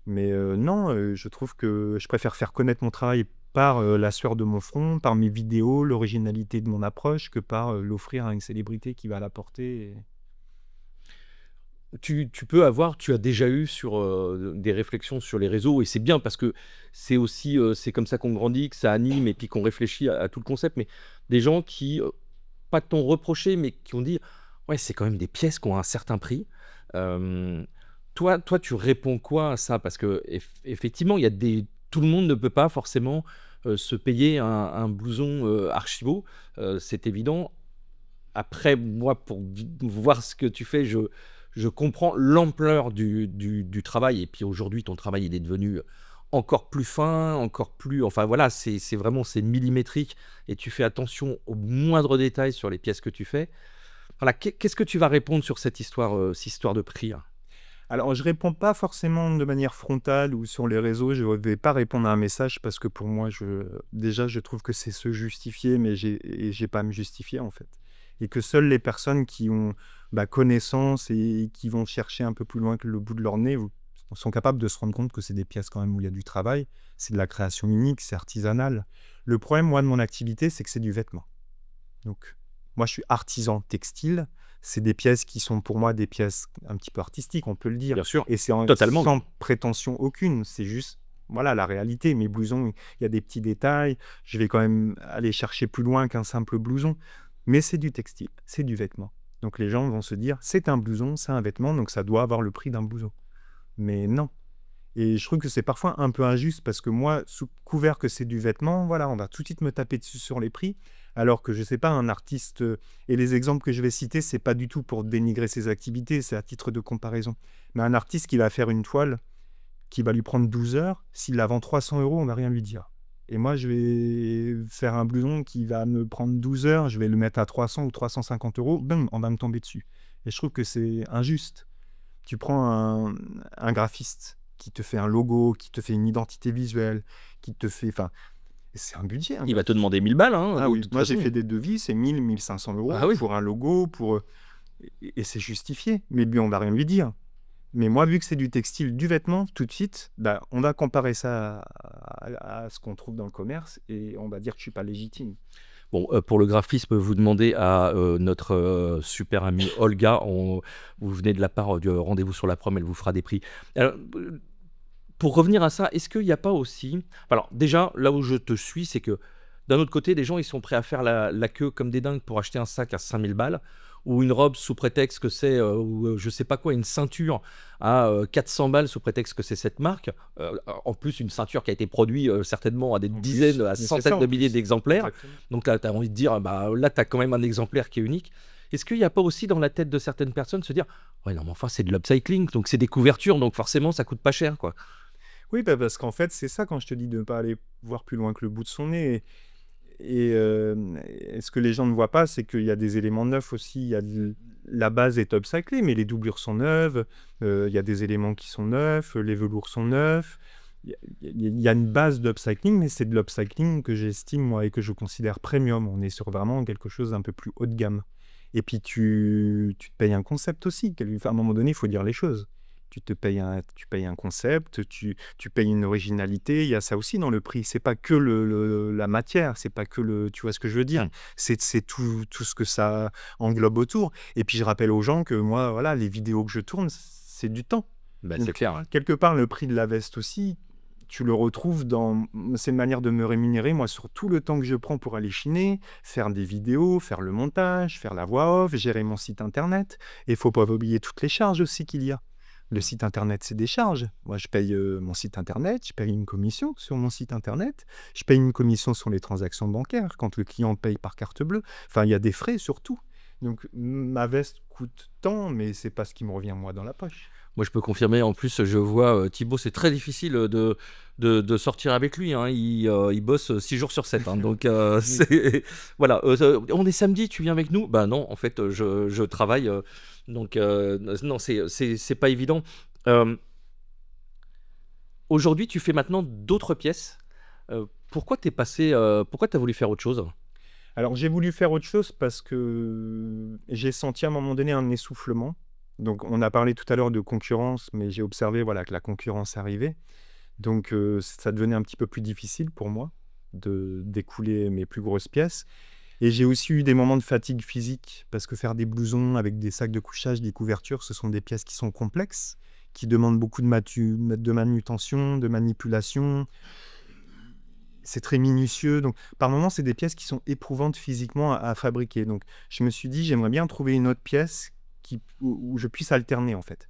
mais non, je trouve que je préfère faire connaître mon travail par la sueur de mon front, par mes vidéos, l'originalité de mon approche, que par l'offrir à une célébrité qui va l'apporter. Tu as déjà eu des réflexions sur les réseaux et c'est bien parce que c'est aussi, c'est comme ça qu'on grandit, que ça anime et puis qu'on réfléchit à tout le concept, mais des gens qui, pas t'ont reproché, mais qui ont dit: «Ouais, c'est quand même des pièces qui ont un certain prix». Hem, toi, tu réponds quoi à ça? Parce qu'effectivement, il y a tout le monde ne peut pas forcément, se payer un blouson, archi beau, c'est évident. Après, moi, pour voir ce que tu fais, je comprends l'ampleur du travail. Et puis aujourd'hui, ton travail, il est devenu encore plus fin, encore plus. Enfin voilà, c'est vraiment c'est millimétrique et tu fais attention aux moindres détails sur les pièces que tu fais. Voilà, qu'est-ce que tu vas répondre sur cette histoire de prix là? Alors, je réponds pas forcément de manière frontale ou sur les réseaux. Je ne vais pas répondre à un message parce que pour moi, déjà, je trouve que c'est se justifier, mais j'ai pas à me justifier en fait. Et que seules les personnes qui ont connaissance et qui vont chercher un peu plus loin que le bout de leur nez sont capables de se rendre compte que c'est des pièces quand même où il y a du travail. C'est de la création unique, c'est artisanal. Le problème, moi, de mon activité, c'est que c'est du vêtement. Donc, moi, je suis artisan textile. C'est des pièces qui sont pour moi des pièces un petit peu artistiques, on peut le dire. Bien sûr, Et c'est totalement. sans prétention aucune. C'est juste, voilà, la réalité. Mes blousons, il y a des petits détails. Je vais quand même aller chercher plus loin qu'un simple blouson. Mais c'est du textile, c'est du vêtement. Donc les gens vont se dire, c'est un blouson, c'est un vêtement, donc ça doit avoir le prix d'un blouson. Mais non. Et je trouve que c'est parfois un peu injuste parce que moi, sous couvert que c'est du vêtement, voilà, on va tout de suite me taper dessus sur les prix. Alors que je sais pas, un artiste, et les exemples que je vais citer, c'est pas du tout pour dénigrer ses activités, c'est à titre de comparaison. Mais un artiste qui va faire une toile qui va lui prendre 12 heures, s'il la vend 300 €, on va rien lui dire. Et moi, je vais faire un blouson qui va me prendre 12 heures, je vais le mettre à 300 ou 350 €, bam, on va me tomber dessus. Et je trouve que c'est injuste. Tu prends un graphiste qui te fait un logo, qui te fait une identité visuelle, qui te fait... Enfin, c'est un budget. Il va te demander 1000 balles. Hein, Ah de oui, toute moi j'ai façon. fait des devis, c'est 1000, 1500 € Ah oui. pour un logo, et c'est justifié. Mais lui, on va rien lui dire. Mais moi, vu que c'est du textile, du vêtement, tout de suite, on va comparer ça à ce qu'on trouve dans le commerce et on va dire que je suis pas légitime. Bon, pour le graphisme, vous demandez à notre super amie Olga. Vous venez de la part du Rendez-vous sur la prom, elle vous fera des prix. Alors, pour revenir à ça, est-ce qu'il n'y a pas aussi... Alors déjà, là où je te suis, c'est que D'un autre côté, les gens, ils sont prêts à faire la queue comme des dingues pour acheter un sac à 5000 balles ou une robe sous prétexte que c'est, ou je sais pas quoi, une ceinture à 400 balles sous prétexte que c'est cette marque. En plus, une ceinture qui a été produite certainement à des En dizaines, plus, à mais c'est centaines ça de en milliers plus. d'exemplaires. Exactement. Donc là, tu as envie de dire, bah, là, tu as quand même un exemplaire qui est unique. Est-ce qu'il n'y a pas aussi dans la tête de certaines personnes se dire, ouais, non, mais enfin, c'est de l'upcycling, donc c'est des couvertures, donc forcément, ça coûte pas cher, quoi. Oui, bah, parce qu'en fait, c'est ça quand je te dis de ne pas aller voir plus loin que le bout de son nez. Et ce que les gens ne voient pas, c'est qu'il y a des éléments neufs aussi. La base est upcyclée, mais les doublures sont neuves. Il y a des éléments qui sont neufs, les velours sont neufs. Il y a une base d'upcycling, mais c'est de l'upcycling que j'estime, moi, et que je considère premium. On est sur vraiment quelque chose d'un peu plus haut de gamme. Et puis, tu te payes un concept aussi. À un moment donné, il faut dire les choses. Tu payes un concept, tu payes une originalité. Il y a ça aussi dans le prix. C'est pas que la matière, c'est pas que tu vois ce que je veux dire. C'est tout ce que ça englobe autour. Et puis je rappelle aux gens que moi, voilà, les vidéos que je tourne, c'est du temps. Bah, Donc, c'est clair. Hein. quelque part, le prix de la veste aussi, tu le retrouves dans... C'est une manière de me rémunérer, moi, sur tout le temps que je prends pour aller chiner, faire des vidéos, faire le montage, faire la voix off, gérer mon site internet. Et il faut pas oublier toutes les charges aussi qu'il y a. Le site internet, c'est des charges. Moi, je paye mon site internet, je paye une commission sur mon site internet, je paye une commission sur les transactions bancaires quand le client paye par carte bleue. Enfin, il y a des frais surtout. Donc, ma veste coûte tant, mais c'est pas ce qui me revient moi dans la poche. Moi, je peux confirmer. En plus, je vois Thibaut, c'est très difficile de sortir avec lui. Hein. Il bosse 6 jours sur 7. Hein. Donc, c'est... Voilà. On est samedi, tu viens avec nous? Bah non, en fait, je travaille. Donc, non, c'est pas évident. Aujourd'hui, tu fais maintenant d'autres pièces. Pourquoi pourquoi t'as voulu faire autre chose? Alors, j'ai voulu faire autre chose parce que j'ai senti à un moment donné un essoufflement. Donc, on a parlé tout à l'heure de concurrence, mais j'ai observé voilà, que la concurrence arrivait. Donc, ça devenait un petit peu plus difficile pour moi d'écouler mes plus grosses pièces. Et j'ai aussi eu des moments de fatigue physique, parce que faire des blousons avec des sacs de couchage, des couvertures, ce sont des pièces qui sont complexes, qui demandent beaucoup de manutention, de manipulation. C'est très minutieux. Donc, par moments, c'est des pièces qui sont éprouvantes physiquement à fabriquer. Donc, je me suis dit, j'aimerais bien trouver une autre pièce où je puisse alterner, en fait.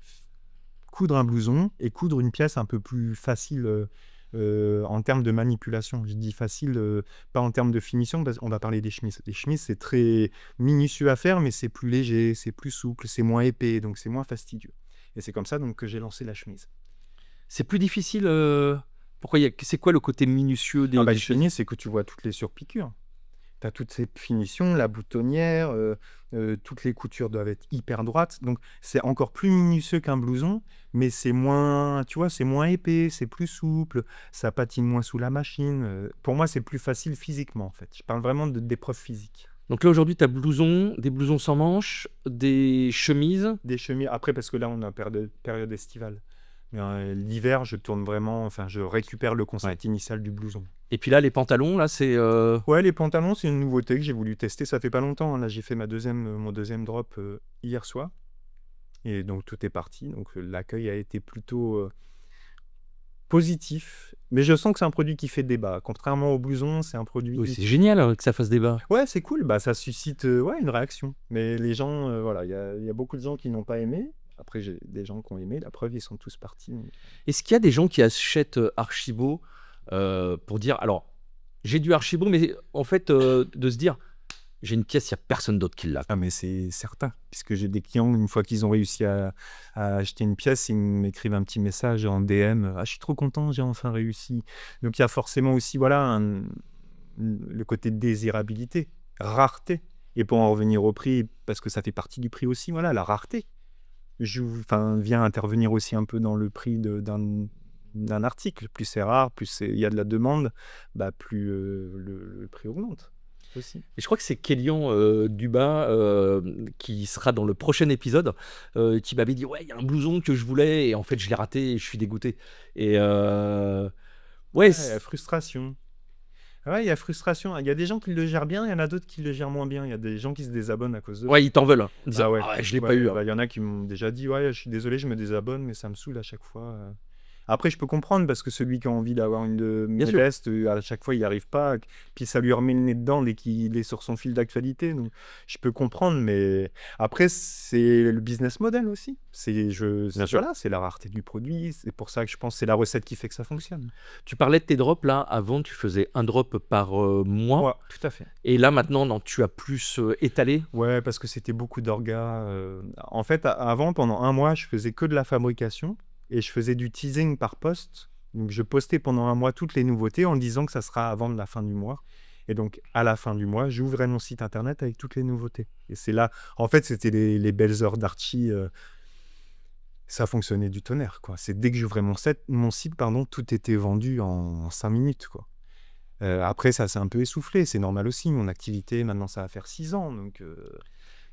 Coudre un blouson et coudre une pièce un peu plus facile en termes de manipulation. Je dis facile, pas en termes de finition, parce qu'on va parler des chemises. Les chemises, c'est très minutieux à faire, mais c'est plus léger, c'est plus souple, c'est moins épais, donc c'est moins fastidieux. Et c'est comme ça donc, que j'ai lancé la chemise. C'est plus difficile. Pourquoi c'est quoi le côté minutieux des La chemises? chemise, c'est que tu vois toutes les surpiqûres. Tu as toutes ces finitions, la boutonnière, toutes les coutures doivent être hyper droites. Donc, c'est encore plus minutieux qu'un blouson, mais c'est moins, tu vois, c'est moins épais, c'est plus souple, ça patine moins sous la machine. Pour moi, c'est plus facile physiquement, en fait. Je parle vraiment d'épreuves physiques. Donc là, aujourd'hui, tu as des blousons sans manches, des chemises. Des chemises, après, parce que là, on est en période estivale. Mais l'hiver, je tourne vraiment, enfin, je récupère le concept initial du blouson. Et puis là, les pantalons, là, c'est... Ouais, les pantalons, c'est une nouveauté que j'ai voulu tester. Ça fait pas longtemps. Hein. Là, j'ai fait mon deuxième drop hier soir. Et donc, tout est parti. Donc, l'accueil a été plutôt positif. Mais je sens que c'est un produit qui fait débat. Contrairement au blouson, c'est un produit... Oui, c'est génial que ça fasse débat. Ouais, c'est cool. Bah, ça suscite une réaction. Mais les gens, voilà, il y a beaucoup de gens qui n'ont pas aimé. Après, j'ai des gens qui ont aimé. La preuve, ils sont tous partis. Est-ce qu'il y a des gens qui achètent Archibaud pour dire, alors, j'ai du Archibaud, mais en fait, de se dire, j'ai une pièce, il n'y a personne d'autre qui l'a. Ah, mais c'est certain. Puisque j'ai des clients, une fois qu'ils ont réussi à acheter une pièce, ils m'écrivent un petit message en DM. Ah, je suis trop content, j'ai enfin réussi. Donc, il y a forcément aussi, voilà, le côté de désirabilité, rareté. Et pour en revenir au prix, parce que ça fait partie du prix aussi, voilà, la rareté. Vient intervenir aussi un peu dans le prix d'un article. Plus c'est rare, plus il y a de la demande, bah, plus le prix augmente aussi. Et je crois que c'est Kélian Dubas qui sera dans le prochain épisode qui m'avait dit, ouais, il y a un blouson que je voulais et en fait je l'ai raté et je suis dégoûté. Et frustration. Ouais, il y a frustration. Il y a des gens qui le gèrent bien, il y en a d'autres qui le gèrent moins bien. Il y a des gens qui se désabonnent à cause de... Ouais, ils t'en veulent. Ils ouais. Ah ouais, je l'ai pas eu. Il y en a qui m'ont déjà dit, ouais, je suis désolé, je me désabonne, mais ça me saoule à chaque fois. Après, je peux comprendre parce que celui qui a envie d'avoir une Bien sûr. modeste, à chaque fois, il n'y arrive pas. Puis ça lui remet le nez dedans dès qu'il est sur son fil d'actualité. Donc, je peux comprendre, mais après, c'est le business model aussi. Bien sûr. Voilà, c'est la rareté du produit. C'est pour ça que je pense que c'est la recette qui fait que ça fonctionne. Tu parlais de tes drops là, avant tu faisais un drop par mois, Ouais, tout à fait. et là maintenant non, tu as plus étalé. Ouais, parce que c'était beaucoup d'orgas. En fait, avant, pendant un mois, je faisais que de la fabrication et je faisais du teasing par poste. Donc, je postais pendant un mois toutes les nouveautés en disant que ça sera avant la fin du mois. Et donc, à la fin du mois, j'ouvrais mon site internet avec toutes les nouveautés. Et c'est là, en fait, c'était les belles heures d'Archie. Ça fonctionnait du tonnerre, quoi. C'est dès que j'ouvrais mon site, pardon, tout était vendu en 5 minutes, quoi. Après, ça s'est un peu essoufflé, c'est normal aussi. Mon activité, maintenant, ça va faire 6 ans. Donc,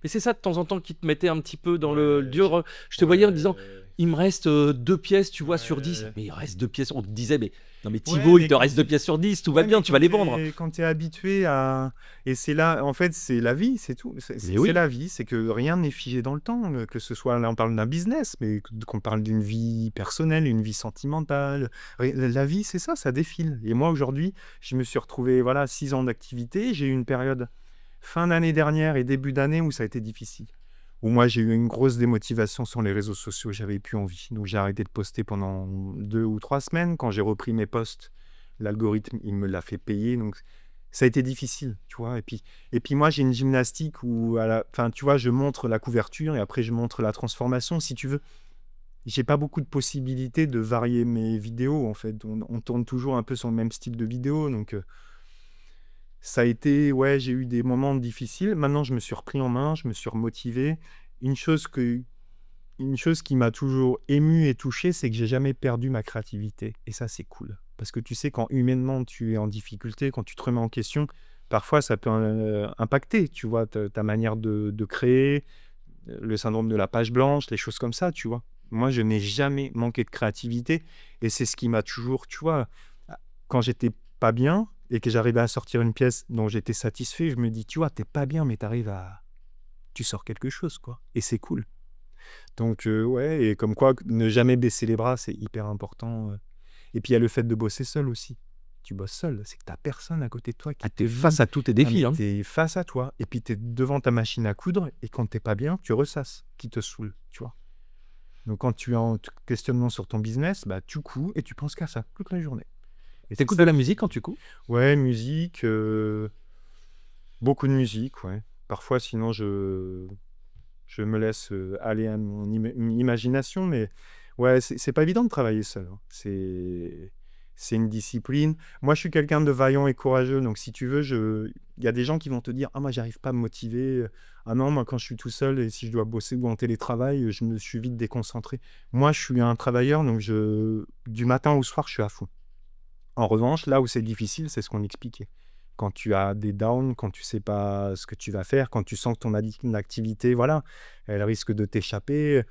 Mais c'est ça de temps en temps qui te mettait un petit peu dans le ouais, dur. Je te voyais en disant, ouais, il me reste 2 pièces, tu vois, sur 10. ouais. Mais il reste 2 pièces. On te disait, mais non, mais Ouais, Thibaut, il mais te reste 2 pièces sur 10, tout va ouais, bien, mais tu vas les vendre. quand t'es habitué à... Et c'est là, en fait, c'est la vie, c'est tout. Mais C'est oui, la vie, c'est que rien n'est figé dans le temps. Que ce soit, là, on parle d'un business, mais qu'on parle d'une vie personnelle, une vie sentimentale. La vie, c'est ça, ça défile. Et moi, aujourd'hui, je me suis retrouvé, voilà, 6 ans d'activité. J'ai eu une période fin d'année dernière et début d'année où ça a été difficile. Où moi, j'ai eu une grosse démotivation sur les réseaux sociaux, j'avais plus envie. Donc, j'ai arrêté de poster pendant 2 ou 3 semaines. Quand j'ai repris mes posts, l'algorithme, il me l'a fait payer. Donc, ça a été difficile, tu vois. Et puis moi, j'ai une gymnastique où, enfin, tu vois, je montre la couverture et après, je montre la transformation, si tu veux. J'ai pas beaucoup de possibilités de varier mes vidéos, en fait. On tourne toujours un peu sur le même style de vidéo. Donc, ça a été, ouais, j'ai eu des moments difficiles. Maintenant, je me suis repris en main, je me suis remotivé. Une chose que, une chose qui m'a toujours ému et touché, c'est que j'ai jamais perdu ma créativité. Et ça, c'est cool. Parce que tu sais, quand humainement tu es en difficulté, quand tu te remets en question, parfois ça peut impacter, tu vois, ta manière de créer, le syndrome de la page blanche, les choses comme ça, tu vois. Moi, je n'ai jamais manqué de créativité. Et c'est ce qui m'a toujours, tu vois, quand j'étais pas bien et que j'arrivais à sortir une pièce dont j'étais satisfait, je me dis, tu vois, t'es pas bien, mais tu sors quelque chose, quoi. Et c'est cool. Donc, ouais, et comme quoi, ne jamais baisser les bras, c'est hyper important. Et puis, il y a le fait de bosser seul aussi. Tu bosses seul, c'est que tu n'as personne à côté de toi ah, qui te t'es face dit. à tous tes Ah, défis. mais Hein. tu es face à toi. Et puis, tu es devant ta machine à coudre. Et quand tu pas bien, tu ressasses, qui te saoule, tu vois. Donc, quand tu es en questionnement sur ton business, bah, tu couds et tu penses qu'à ça toute la journée. Et c'est T'écoutes ça. de la musique quand tu couds? Ouais, musique, beaucoup de musique, ouais. Parfois, sinon, je me laisse aller à mon imagination, mais ouais, c'est pas évident de travailler seul, hein. C'est une discipline. Moi, je suis quelqu'un de vaillant et courageux, donc si tu veux, il y a des gens qui vont te dire, ah, moi, j'arrive pas à me motiver. Ah non, moi, quand je suis tout seul et si je dois bosser ou en télétravail, je me suis vite déconcentré. Moi, je suis un travailleur, donc du matin au soir, je suis à fond. En revanche, là où c'est difficile, c'est ce qu'on expliquait. Quand tu as des downs, quand tu sais pas ce que tu vas faire, quand tu sens que ton activité, voilà, elle risque de t'échapper,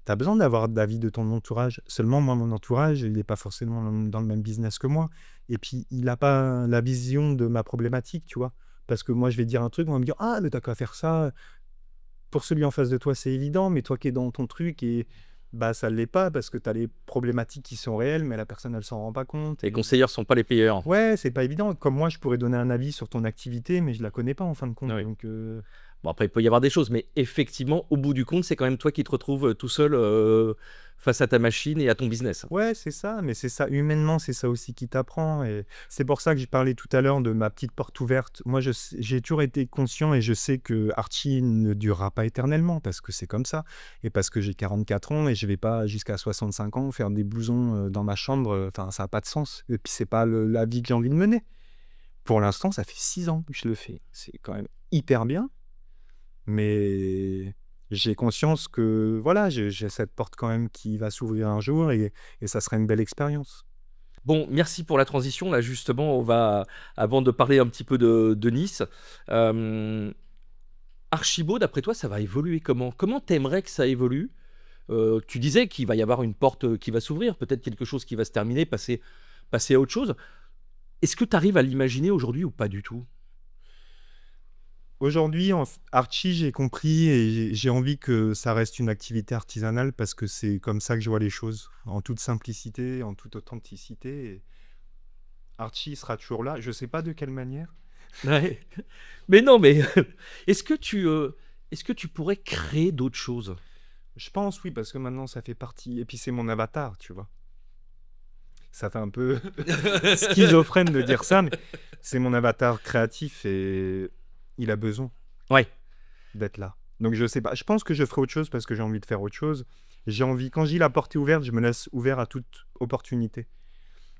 tu as besoin d'avoir l'avis de ton entourage. Seulement, moi, mon entourage, il n'est pas forcément dans le même business que moi. Et puis, il n'a pas la vision de ma problématique, tu vois. Parce que moi, je vais dire un truc, on va me dire, ah, mais t'as qu'à faire ça. Pour celui en face de toi, c'est évident, mais toi qui es dans ton truc, et bah, ça ne l'est pas parce que tu as les problématiques qui sont réelles, mais la personne, elle s'en rend pas compte. Les conseillers sont pas les payeurs. Ouais, c'est pas évident. Comme moi, je pourrais donner un avis sur ton activité, mais je la connais pas en fin de compte. Oui. Donc, Bon, après, il peut y avoir des choses, mais effectivement, au bout du compte, c'est quand même toi qui te retrouves tout seul face à ta machine et à ton business. ouais, c'est ça. Mais c'est ça, humainement, c'est ça aussi qui t'apprend. Et c'est pour ça que j'ai parlé tout à l'heure de ma petite porte ouverte. Moi, j'ai toujours été conscient et je sais que Archie ne durera pas éternellement parce que c'est comme ça. Et parce que j'ai 44 ans et je vais pas jusqu'à 65 ans faire des blousons dans ma chambre. Enfin, ça n'a pas de sens. Et puis, c'est pas la vie que j'ai envie de mener. Pour l'instant, ça fait 6 ans que je le fais. C'est quand même hyper bien. Mais j'ai conscience que voilà, j'ai cette porte quand même qui va s'ouvrir un jour et ça sera une belle expérience. Bon, merci pour la transition. Là, justement, on va, avant de parler un petit peu de Nice, Archibaud, d'après toi, ça va évoluer comment? Comment t'aimerais que ça évolue? Tu disais qu'il va y avoir une porte qui va s'ouvrir, peut-être quelque chose qui va se terminer, passer à autre chose. Est-ce que tu arrives à l'imaginer aujourd'hui ou pas du tout? Aujourd'hui, Archie, j'ai compris et j'ai envie que ça reste une activité artisanale parce que c'est comme ça que je vois les choses, en toute simplicité, en toute authenticité. Et Archie sera toujours là. Je sais pas de quelle manière. Ouais. Mais non, mais est-ce que tu pourrais créer d'autres choses? Je pense oui, parce que maintenant ça fait partie. Et puis c'est mon avatar, tu vois. Ça fait un peu schizophrène de dire ça, mais c'est mon avatar créatif et il a besoin Ouais. d'être là. Donc je sais pas. Je pense que je ferai autre chose parce que j'ai envie de faire autre chose. J'ai envie, quand je dis la porte est ouverte, je me laisse ouvert à toute opportunité.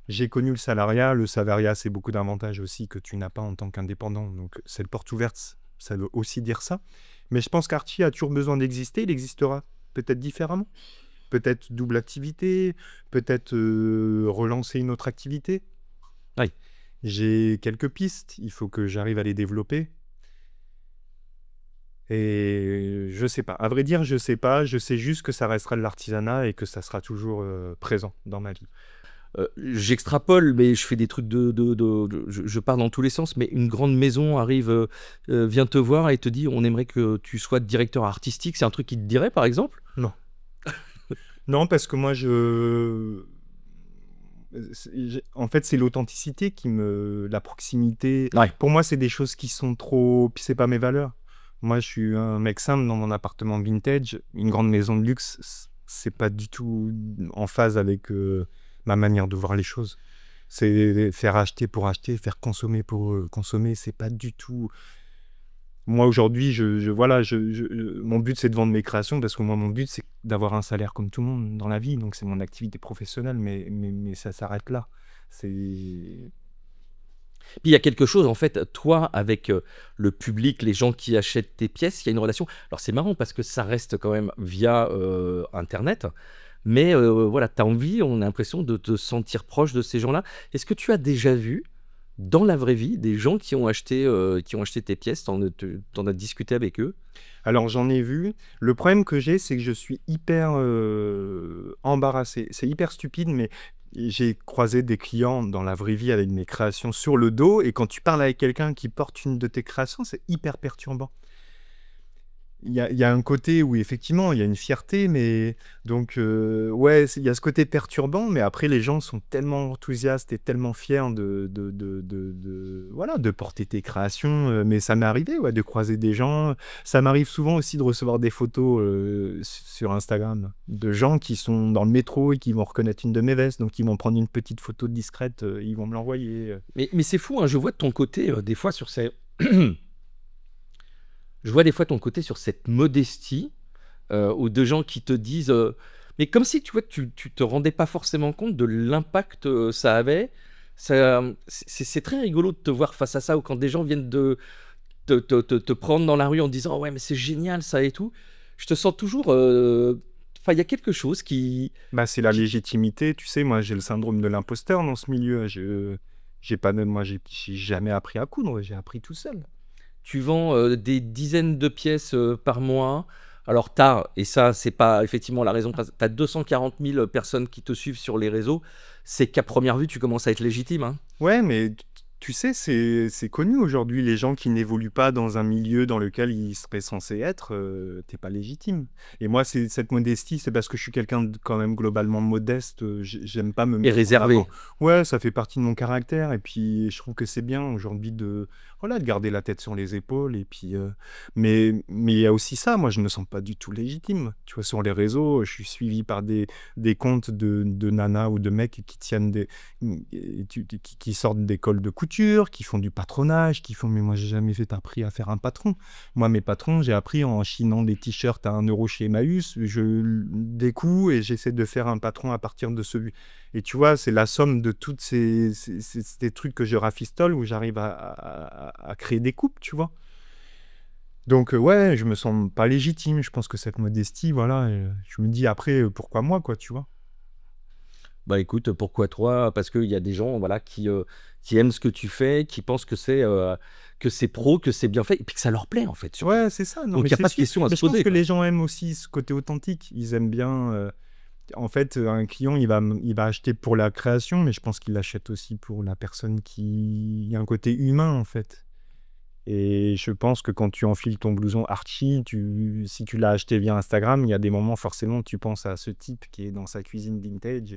J'ai connu le salariat. Le salariat, c'est beaucoup d'avantages aussi que tu n'as pas en tant qu'indépendant. Donc cette porte ouverte, ça veut aussi dire ça. Mais je pense qu'Archie a toujours besoin d'exister. Il existera peut-être différemment. Peut-être double activité, peut-être relancer une autre activité. Ouais. J'ai quelques pistes, il faut que j'arrive à les développer. Et je sais pas. À vrai dire, je sais pas. Je sais juste que ça restera de l'artisanat et que ça sera toujours présent dans ma vie. J'extrapole, mais je fais des trucs je pars dans tous les sens, mais une grande maison arrive, vient te voir et te dit: «On aimerait que tu sois directeur artistique». C'est un truc qui te dirait, par exemple? Non. Non, parce que moi, en fait, c'est l'authenticité la proximité. Ouais. Pour moi, c'est des choses qui sont trop. Puis c'est pas mes valeurs. Moi, je suis un mec simple dans mon appartement vintage. Une grande maison de luxe, c'est pas du tout en phase avec ma manière de voir les choses. C'est faire acheter pour acheter, faire consommer pour consommer. C'est pas du tout. Moi, aujourd'hui, voilà, mon but, c'est de vendre mes créations parce que moi, mon but, c'est d'avoir un salaire comme tout le monde dans la vie. Donc, c'est mon activité professionnelle, mais ça s'arrête là. C'est. Puis il y a quelque chose, en fait, toi, avec le public, les gens qui achètent tes pièces, il y a une relation. Alors c'est marrant parce que ça reste quand même via Internet, mais voilà, tu as envie, on a l'impression de te sentir proche de ces gens-là. Est-ce que tu as déjà vu, dans la vraie vie, des gens qui ont acheté tes pièces, t'en as discuté avec eux? Alors, j'en ai vu. Le problème que j'ai, c'est que je suis hyper embarrassé. C'est hyper stupide, mais j'ai croisé des clients dans la vraie vie avec mes créations sur le dos. Et quand tu parles avec quelqu'un qui porte une de tes créations, c'est hyper perturbant. Il y a un côté où effectivement il y a une fierté, mais donc ouais, il y a ce côté perturbant, mais après les gens sont tellement enthousiastes et tellement fiers voilà, de porter tes créations. Mais ça m'est arrivé ouais, de croiser des gens. Ça m'arrive souvent aussi de recevoir des photos sur Instagram de gens qui sont dans le métro et qui vont reconnaître une de mes vestes, donc ils vont prendre une petite photo discrète, ils vont me l'envoyer. Mais c'est fou, hein, je vois de ton côté, des fois sur ces je vois des fois ton côté sur cette modestie, ou de gens qui te disent, mais comme si tu vois, tu te rendais pas forcément compte de l'impact, ça avait. Ça, c'est très rigolo de te voir face à ça, ou quand des gens viennent te prendre dans la rue en disant: «Oh ouais, mais c'est génial ça et tout». Je te sens toujours, enfin il y a quelque chose Bah, c'est la qui légitimité, tu sais, moi j'ai le syndrome de l'imposteur dans ce milieu. J'ai pas de, moi j'ai jamais appris à coudre, j'ai appris tout seul. tu vends, des dizaines de pièces, par mois. Alors tu as, et ça c'est pas effectivement la raison princi tu as 240 000 personnes qui te suivent sur les réseaux. C'est qu'à première vue, tu commences à être légitime, hein. Ouais, mais tu sais, c'est connu aujourd'hui, les gens qui n'évoluent pas dans un milieu dans lequel ils seraient censés être, t'es pas légitime. Et moi, c'est cette modestie, c'est parce que je suis quelqu'un de quand même globalement modeste, j'aime pas me Et mettre en réservé. avant. Ouais, ça fait partie de mon caractère, et puis je trouve que c'est bien aujourd'hui voilà, de garder la tête sur les épaules, et puis, mais il y a aussi ça, moi je me sens pas du tout légitime. Tu vois, sur les réseaux, je suis suivi par des comptes de nanas ou de mecs qui tiennent qui sortent d'écoles de couture, qui font du patronage, qui font. Mais moi, j'ai jamais appris à faire un patron. Moi, mes patrons, j'ai appris en chinant des t-shirts à 1 € chez Emmaüs. Je découds et j'essaie de faire un patron à partir de celui. Et tu vois, c'est la somme de toutes ces trucs que je rafistole où j'arrive à créer des coupes, tu vois. Donc, ouais, je me sens pas légitime. Je pense que cette modestie, voilà, je me dis après, pourquoi moi, quoi, tu vois. Bah, écoute, pourquoi toi? Parce qu'il y a des gens, voilà, qui aiment ce que tu fais, qui pensent que c'est pro, que c'est bien fait et puis que ça leur plaît, en fait, surtout. Ouais, c'est ça. Non, Donc mais il y a c'est pas de sûr. question à Mais se je pense poser, que quoi. les gens aiment aussi ce côté authentique. Ils aiment bien. En fait, un client, il va acheter pour la création, mais je pense qu'il achète aussi pour la personne qui. Il y a un côté humain, en fait. Et je pense que quand tu enfiles ton blouson Archie, si tu l'as acheté via Instagram, il y a des moments forcément tu penses à ce type qui est dans sa cuisine vintage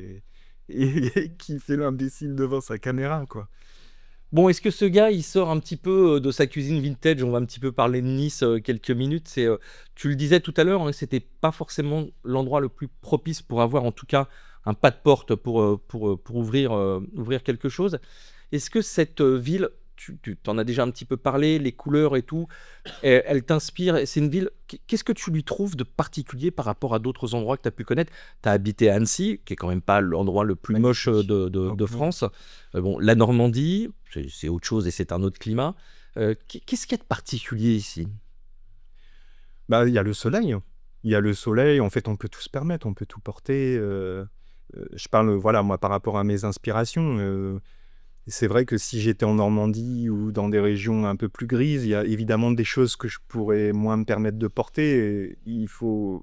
et qui fait l'imbécile devant sa caméra, quoi. Bon, est-ce que ce gars, il sort un petit peu de sa cuisine vintage? On va un petit peu parler de Nice quelques minutes. Tu le disais tout à l'heure, hein, c'était pas forcément l'endroit le plus propice pour avoir en tout cas un pas de porte pour ouvrir quelque chose. Est-ce que cette ville, tu t'en as déjà un petit peu parlé, les couleurs et tout, elle t'inspire? C'est une ville, qu'est-ce que tu lui trouves de particulier par rapport à d'autres endroits que tu as pu connaître? Tu as habité à Annecy, qui est quand même pas l'endroit le plus moche Magnifique. de France. Bon, la Normandie, c'est autre chose et c'est un autre climat. Qu'est-ce qu'il y a de particulier ici? Bah, il y a le soleil. Il y a le soleil. En fait, on peut tout se permettre, on peut tout porter. Je parle, voilà, moi, par rapport à mes inspirations. C'est vrai que si j'étais en Normandie ou dans des régions un peu plus grises, il y a évidemment des choses que je pourrais moins me permettre de porter. Et il faut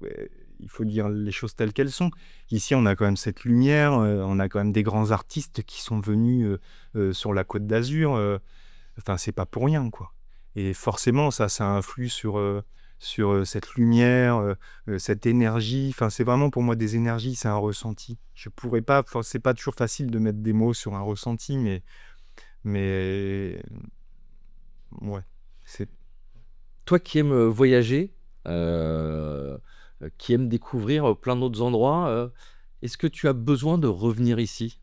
dire les choses telles qu'elles sont. Ici, on a quand même cette lumière, on a quand même des grands artistes qui sont venus sur la Côte d'Azur. Enfin, c'est pas pour rien, quoi. Et forcément, ça influe sur cette lumière, cette énergie. Enfin, c'est vraiment pour moi des énergies, c'est un ressenti. Je pourrais pas, enfin, c'est pas toujours facile de mettre des mots sur un ressenti, mais ouais, c'est Toi qui aimes voyager, euh, qui aimes découvrir plein d'autres endroits, est-ce que tu as besoin de revenir ici?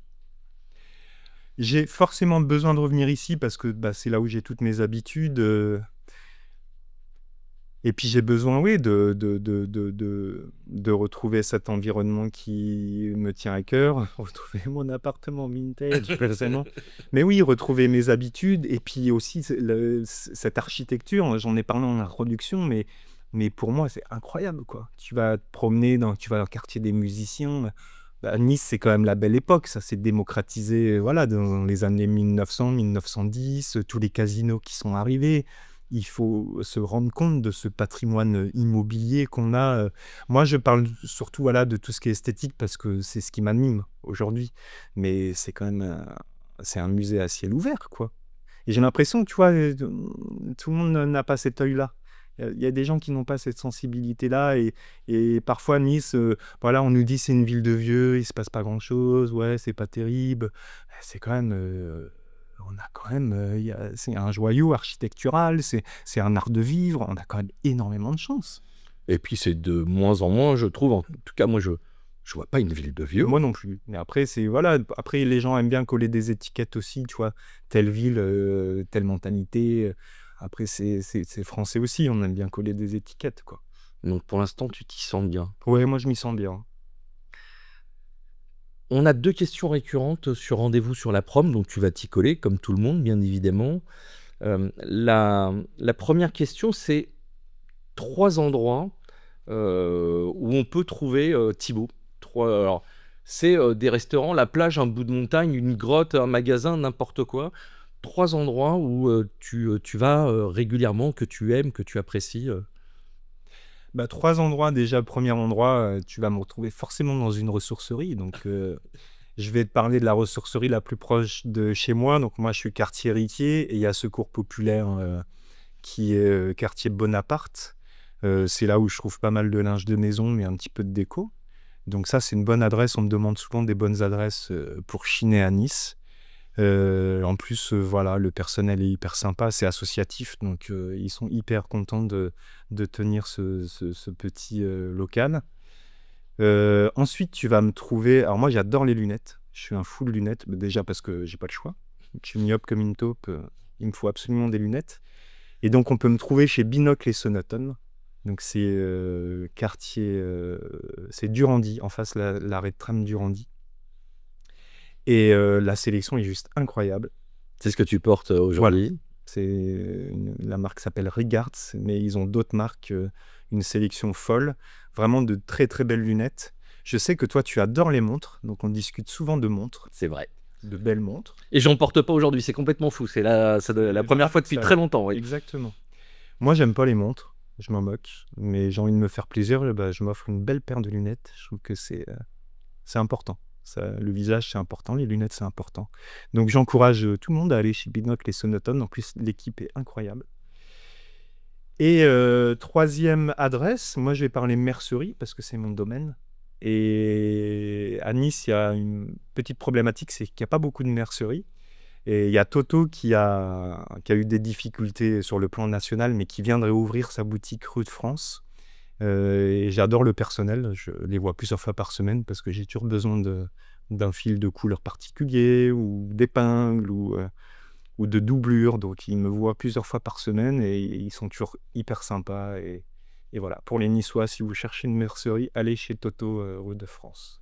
j'ai forcément besoin de revenir ici parce que bah, c'est là où j'ai toutes mes habitudes. Et puis j'ai besoin, oui, de retrouver cet environnement qui me tient à cœur, retrouver mon appartement vintage, personnellement. Mais oui, retrouver mes habitudes et puis aussi cette architecture, j'en ai parlé en introduction, mais pour moi c'est incroyable, quoi. Tu vas te promener, tu vas dans le quartier des musiciens. Bah, Nice, c'est quand même la belle époque, ça s'est démocratisé, voilà, dans les années 1900, 1910, tous les casinos qui sont arrivés. Il faut se rendre compte de ce patrimoine immobilier qu'on a. Moi, je parle surtout, voilà, de tout ce qui est esthétique parce que c'est ce qui m'anime aujourd'hui. Mais c'est quand même c'est un musée à ciel ouvert, quoi. Et j'ai l'impression, tu vois, tout le monde n'a pas cet œil-là. Il y a des gens qui n'ont pas cette sensibilité-là. Et parfois, Nice, voilà, on nous dit c'est une ville de vieux, il se passe pas grand-chose, ouais, c'est pas terrible. C'est quand même, on a quand même, c'est un joyau architectural, c'est un art de vivre, on a quand même énormément de chance. Et puis c'est de moins en moins, je trouve, en tout cas moi je vois pas une ville de vieux. Moi non plus. Mais après, voilà, après les gens aiment bien coller des étiquettes aussi, tu vois, telle ville, telle mentalité. Après, c'est français aussi, on aime bien coller des étiquettes, quoi. Donc pour l'instant tu t'y sens bien. Ouais, moi je m'y sens bien. On a 2 questions récurrentes sur Rendez-vous sur la prom, donc tu vas t'y coller comme tout le monde bien évidemment. La 1re question, c'est 3 endroits, où on peut trouver, Thibaut. 3 alors c'est, des restaurants, la plage, un bout de montagne, une grotte, un magasin, n'importe quoi. 3 endroits où, tu vas, régulièrement, que tu aimes, que tu apprécies. Bah, 3 endroits déjà. Premier endroit, tu vas me retrouver forcément dans une ressourcerie. Donc, je vais te parler de la ressourcerie la plus proche de chez moi. Donc moi, je suis quartier Héritier et il y a Secours Populaire, qui est, quartier Bonaparte. C'est là où je trouve pas mal de linge de maison, mais un petit peu de déco. Donc ça, c'est une bonne adresse. On me demande souvent des bonnes adresses, pour chiner à Nice. En plus, voilà, le personnel est hyper sympa, c'est associatif, donc ils sont hyper contents de tenir ce petit local. Ensuite, tu vas me trouver. Alors, moi, j'adore les lunettes. Je suis un fou de lunettes, mais déjà parce que j'ai pas le choix. Je suis myope comme une taupe, il me faut absolument des lunettes. Et donc, on peut me trouver chez Binocle et Sonotone. Donc, c'est quartier. C'est Durandi, en face l'arrêt de tram Durandi. Et la sélection est juste incroyable. C'est ce que tu portes, aujourd'hui? La marque s'appelle Regards, mais ils ont d'autres marques, une sélection folle, vraiment de très très belles lunettes. Je sais que toi tu adores les montres, donc on discute souvent de montres, C'est vrai. de belles montres. Et j'en porte pas aujourd'hui, c'est complètement fou. C'est la première fois depuis Ça- très longtemps, oui. Exactement. Moi j'aime pas les montres, je m'en moque, mais j'ai envie de me faire plaisir, bah, je m'offre une belle paire de lunettes. Je trouve que c'est important. Le visage, c'est important, les lunettes, c'est important. Donc j'encourage tout le monde à aller chez Binocle et Sonotone. En plus, l'équipe est incroyable. Et troisième adresse, moi je vais parler mercerie parce que c'est mon domaine. Et à Nice, il y a une petite problématique, c'est qu'il n'y a pas beaucoup de merceries. Et il y a Toto qui a eu des difficultés sur le plan national, mais qui viendrait ouvrir sa boutique rue de France. Et j'adore le personnel, je les vois plusieurs fois par semaine parce que j'ai toujours besoin d'un fil de couleur particulier ou d'épingles ou de doublures. Donc ils me voient plusieurs fois par semaine et ils sont toujours hyper sympas. Et voilà, pour les Niçois, si vous cherchez une mercerie, allez chez Toto, rue de France.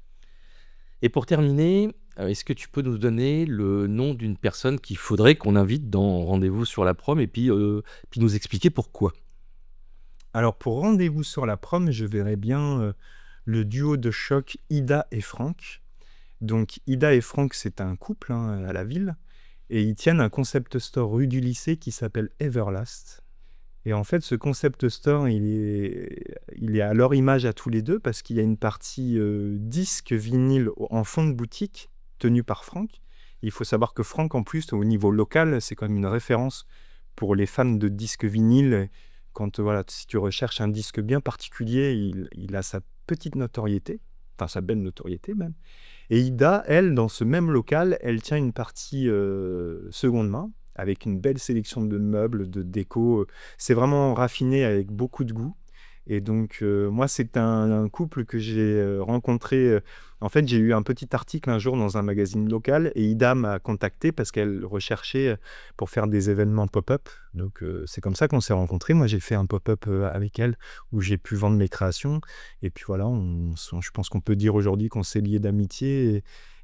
Et pour terminer, est-ce que tu peux nous donner le nom d'une personne qu'il faudrait qu'on invite dans Rendez-vous sur la prom et puis nous expliquer pourquoi? Alors pour Rendez-vous sur la prom, je verrais bien le duo de choc Ida et Franck. Donc Ida et Franck, c'est un couple à la ville. Et ils tiennent un concept store rue du lycée qui s'appelle Everlast. Et en fait, ce concept store, il est à leur image à tous les deux parce qu'il y a une partie disque vinyle en fond de boutique tenue par Franck. Il faut savoir que Franck, en plus, au niveau local, c'est quand même une référence pour les fans de disques vinyle. Quand si tu recherches un disque bien particulier, il a sa petite notoriété, enfin sa belle notoriété même. Et Ida, elle, dans ce même local, elle tient une partie seconde main, avec une belle sélection de meubles, de déco. C'est vraiment raffiné avec beaucoup de goût. Et donc, moi, c'est un couple que j'ai rencontré. En fait, j'ai eu un petit article un jour dans un magazine local et Ida m'a contacté parce qu'elle recherchait pour faire des événements pop-up. Donc, c'est comme ça qu'on s'est rencontrés. Moi, j'ai fait un pop-up avec elle où j'ai pu vendre mes créations. Et puis voilà, je pense qu'on peut dire aujourd'hui qu'on s'est liés d'amitié.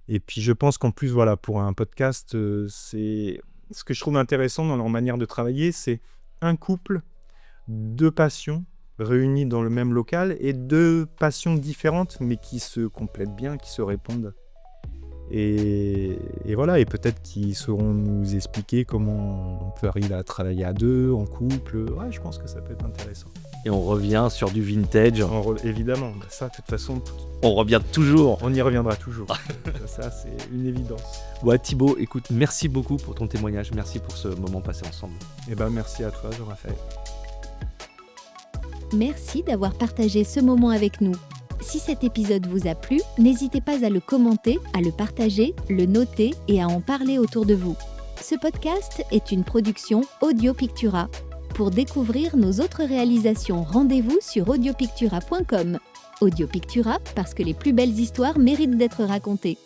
Et puis, je pense qu'en plus, voilà, pour un podcast, ce que je trouve intéressant dans leur manière de travailler, c'est un couple, deux passions réunies dans le même local et deux passions différentes, mais qui se complètent bien, qui se répondent. Et voilà, et peut-être qu'ils sauront nous expliquer comment on peut arriver à travailler à deux, en couple. Ouais, je pense que ça peut être intéressant. Et on revient sur du vintage. Évidemment, ça, de toute façon, On revient toujours. on y reviendra toujours. Ça, c'est une évidence. Ouais, Thibaut, écoute, merci beaucoup pour ton témoignage. Merci pour ce moment passé ensemble. Et ben, merci à toi, Jean-Raphaël. Merci d'avoir partagé ce moment avec nous. Si cet épisode vous a plu, n'hésitez pas à le commenter, à le partager, le noter et à en parler autour de vous. Ce podcast est une production Audio Pictura. Pour découvrir nos autres réalisations, rendez-vous sur audiopictura.com. Audio Pictura, parce que les plus belles histoires méritent d'être racontées.